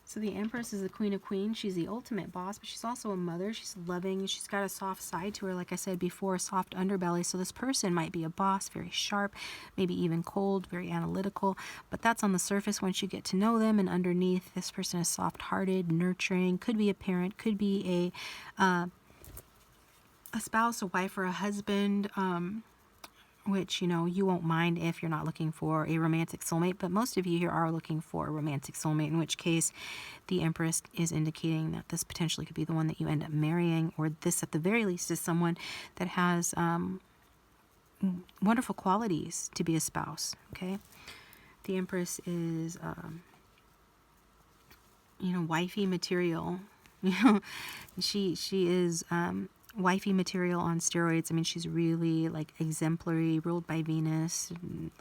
So the Empress is the Queen of Queens. She's the ultimate boss, but she's also a mother. She's loving. She's got a soft side to her, like I said before, a soft underbelly. So this person might be a boss, very sharp, maybe even cold, very analytical. But that's on the surface once you get to know them. And underneath, this person is soft-hearted, nurturing. Could be a parent. Could be a spouse, a wife, or a husband. Which, you know, you won't mind if you're not looking for a romantic soulmate, but most of you here are looking for a romantic soulmate, in which case the Empress is indicating that this potentially could be the one that you end up marrying, or this at the very least is someone that has wonderful qualities to be a spouse, okay? The Empress is, you know, wifey material. You know, she is wifey material on steroids. I mean, she's really like exemplary, ruled by Venus,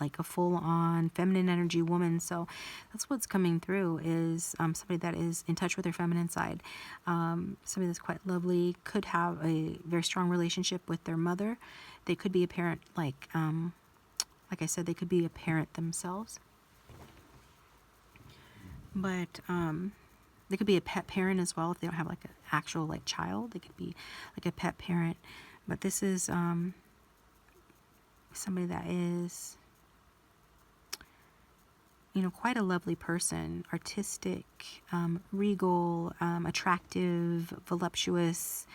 like a full-on feminine energy woman. So that's what's coming through, is somebody that is in touch with their feminine side. Somebody that's quite lovely, could have a very strong relationship with their mother. They could be a parent, like I said, they could be a parent themselves. But they could be a pet parent as well if they don't have like an actual like child. They could be like a pet parent. But this is somebody that is, you know, quite a lovely person, artistic, regal, attractive, voluptuous,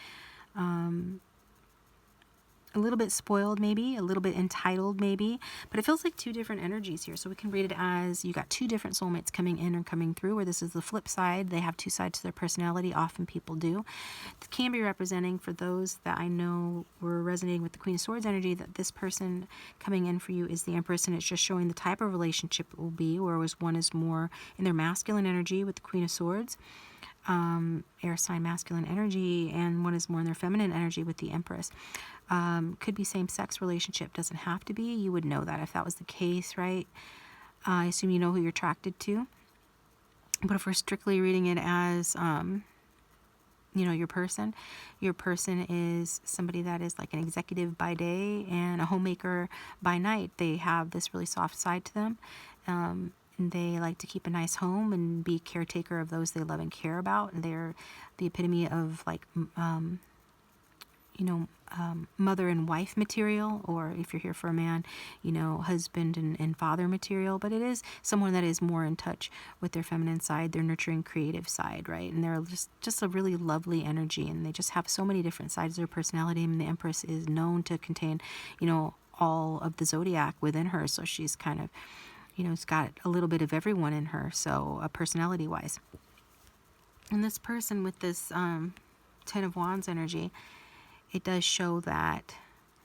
a little bit spoiled maybe, a little bit entitled maybe, but it feels like two different energies here. So we can read it as you got two different soulmates coming in or coming through, where this is the flip side. They have two sides to their personality. Often people do. It can be representing, for those that I know were resonating with the Queen of Swords energy, that this person coming in for you is the Empress, and it's just showing the type of relationship it will be, whereas one is more in their masculine energy with the Queen of Swords, air sign masculine energy, and one is more in their feminine energy with the Empress. Could be same-sex relationship, doesn't have to be. You would know that if that was the case, right? I assume you know who you're attracted to. But if we're strictly reading it as, you know, your person is somebody that is like an executive by day and a homemaker by night. They have this really soft side to them. And they like to keep a nice home and be caretaker of those they love and care about. And they're the epitome of like, you know, mother and wife material, or if you're here for a man, you know, husband and father material. But it is someone that is more in touch with their feminine side, their nurturing creative side, right? And they're just a really lovely energy, and they just have so many different sides of their personality. I mean, the Empress is known to contain, you know, all of the zodiac within her, so she's kind of, you know, it's got a little bit of everyone in her, so personality wise. And this person with this Ten of Wands energy, it does show that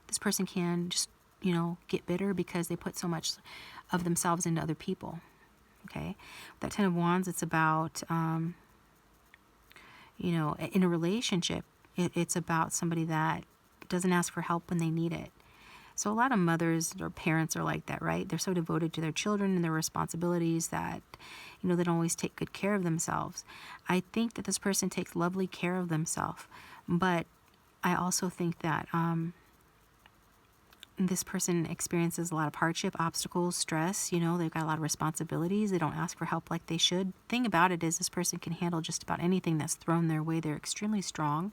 this person can just, you know, get bitter because they put so much of themselves into other people. Okay, that Ten of Wands, it's about, you know, in a relationship, it's about somebody that doesn't ask for help when they need it. So a lot of mothers or parents are like that, right? They're so devoted to their children and their responsibilities that, you know, they don't always take good care of themselves. I think that this person takes lovely care of themselves, but I also think that this person experiences a lot of hardship, obstacles, stress. You know, they've got a lot of responsibilities. They don't ask for help like they should. Thing about it is, this person can handle just about anything that's thrown their way. They're extremely strong,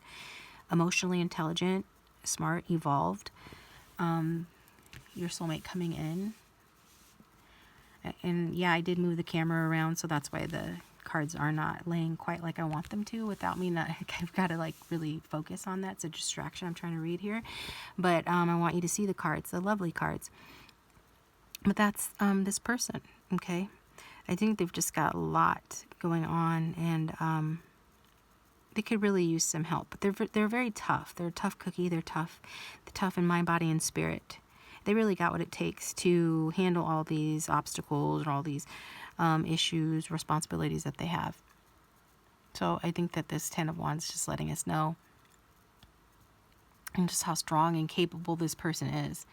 emotionally intelligent, smart, evolved. Your soulmate coming in. And yeah, I did move the camera around, so that's why the cards are not laying quite like I want them to, without me not, I've got to like really focus on that. It's a distraction I'm trying to read here. But I want you to see the cards, the lovely cards. But that's this person, okay? I think they've just got a lot going on, and they could really use some help. But they're very tough. They're a tough cookie. They're tough in mind, body, and spirit. They really got what it takes to handle all these obstacles and all these issues, responsibilities that they have. So I think that this Ten of Wands is just letting us know, and just how strong and capable this person is.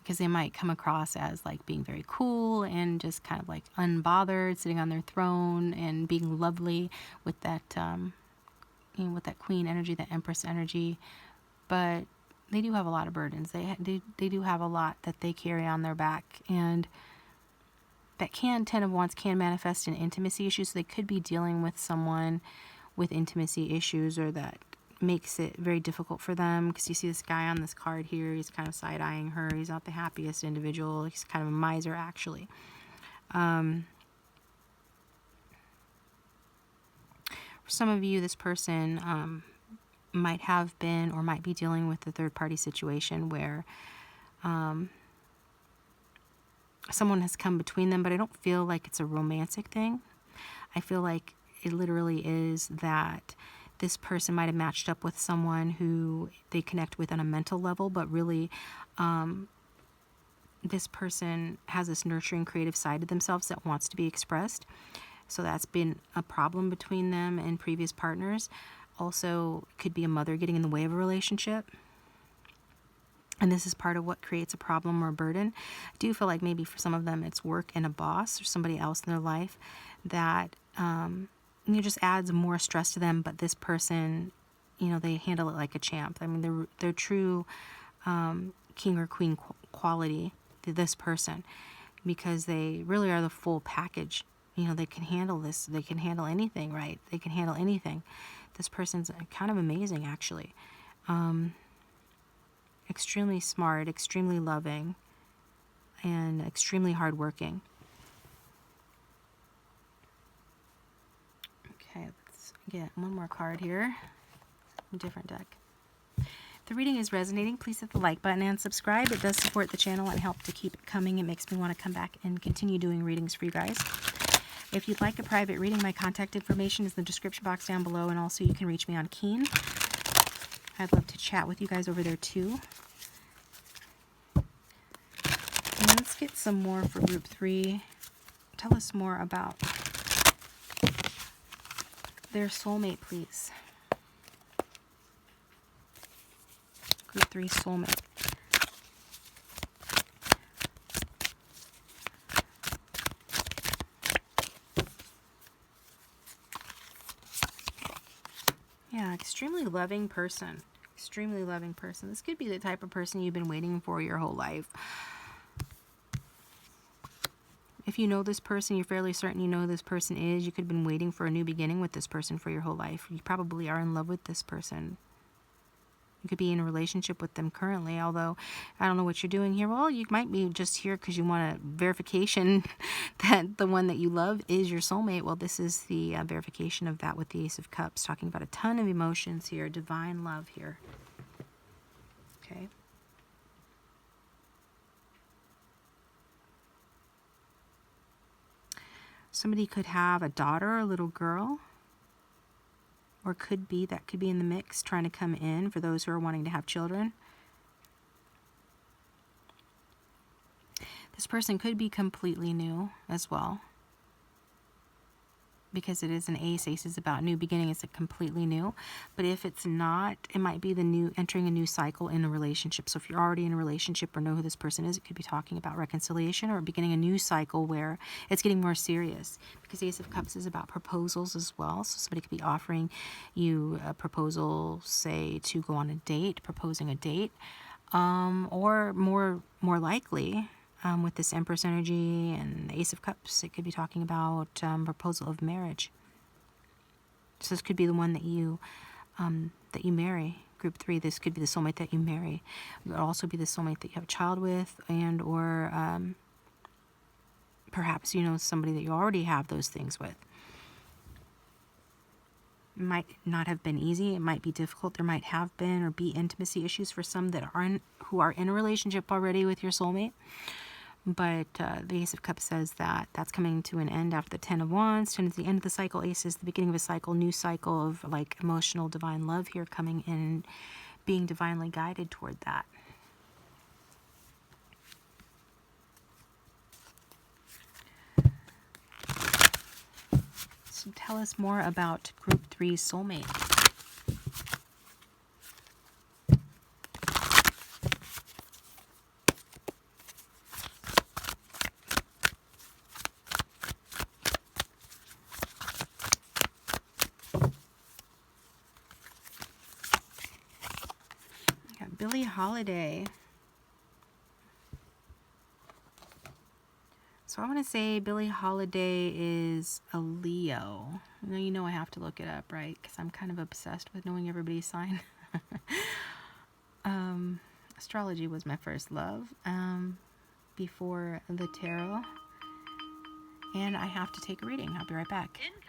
Because they might come across as like being very cool and just kind of like unbothered, sitting on their throne and being lovely with that, you know, with that Queen energy, that Empress energy. But they do have a lot of burdens. They do have a lot that they carry on their back, and that Ten of Wands can manifest in intimacy issues. So they could be dealing with someone with intimacy issues, or that makes it very difficult for them. Because you see this guy on this card here, he's kind of side-eyeing her. He's not the happiest individual. He's kind of a miser, actually. For some of you, this person might have been or might be dealing with a third-party situation where someone has come between them, but I don't feel like it's a romantic thing. I feel like it literally is that this person might have matched up with someone who they connect with on a mental level, but really this person has this nurturing, creative side of themselves that wants to be expressed. So that's been a problem between them and previous partners. Also, it could be a mother getting in the way of a relationship. And this is part of what creates a problem or a burden. I do feel like maybe for some of them it's work and a boss or somebody else in their life that just adds more stress to them. But this person, they handle it like a champ. I mean, they're true king or queen quality to this person, because they really are the full package. They can handle this. They can handle anything, right? They can handle anything. This person's kind of amazing, actually. Extremely smart, extremely loving, and extremely hardworking. Okay, let's get one more card here. A different deck. If the reading is resonating, please hit the like button and subscribe. It does support the channel and help to keep it coming. It makes me want to come back and continue doing readings for you guys. If you'd like a private reading, my contact information is in the description box down below, and also you can reach me on Keen. I'd love to chat with you guys over there too. And let's get some more for group 3. Tell us more about their soulmate, please. Group 3 soulmate. Yeah, extremely loving person. Extremely loving person. This could be the type of person you've been waiting for your whole life. If you know this person, you're fairly certain you know who this person is. You could have been waiting for a new beginning with this person for your whole life. You probably are in love with this person. You could be in a relationship with them currently, although I don't know what you're doing here. Well, you might be just here because you want a verification that the one that you love is your soulmate. Well, this is the verification of that with the Ace of Cups, talking about a ton of emotions here, divine love here. Okay. Somebody could have a daughter, a little girl, or could be in the mix, trying to come in for those who are wanting to have children. This person could be completely new as well, because it is an ace. Ace is about new beginning. It's a completely new. But if it's not, it might be entering a new cycle in a relationship. So if you're already in a relationship or know who this person is, it could be talking about reconciliation or beginning a new cycle where it's getting more serious. Because the Ace of Cups is about proposals as well. So somebody could be offering you a proposal, say, to go on a date, proposing a date, or more likely, with this Empress energy and the Ace of Cups, it could be talking about proposal of marriage. So this could be the one that you marry. Group 3, this could be the soulmate that you marry. It would also be the soulmate that you have a child with, and or perhaps somebody that you already have those things with. It might not have been easy. It might be difficult. There might have been or be intimacy issues for some that who are in a relationship already with your soulmate. But the Ace of Cups says that that's coming to an end after the 10 of Wands. 10 is the end of the cycle. Ace is the beginning of a cycle, new cycle of like emotional divine love here coming in and being divinely guided toward that. So tell us more about Group 3 soulmate. Billie Holiday. So I want to say Billie Holiday is a Leo. You know I have to look it up, right? Because I'm kind of obsessed with knowing everybody's sign. Astrology was my first love before the tarot. And I have to take a reading. I'll be right back.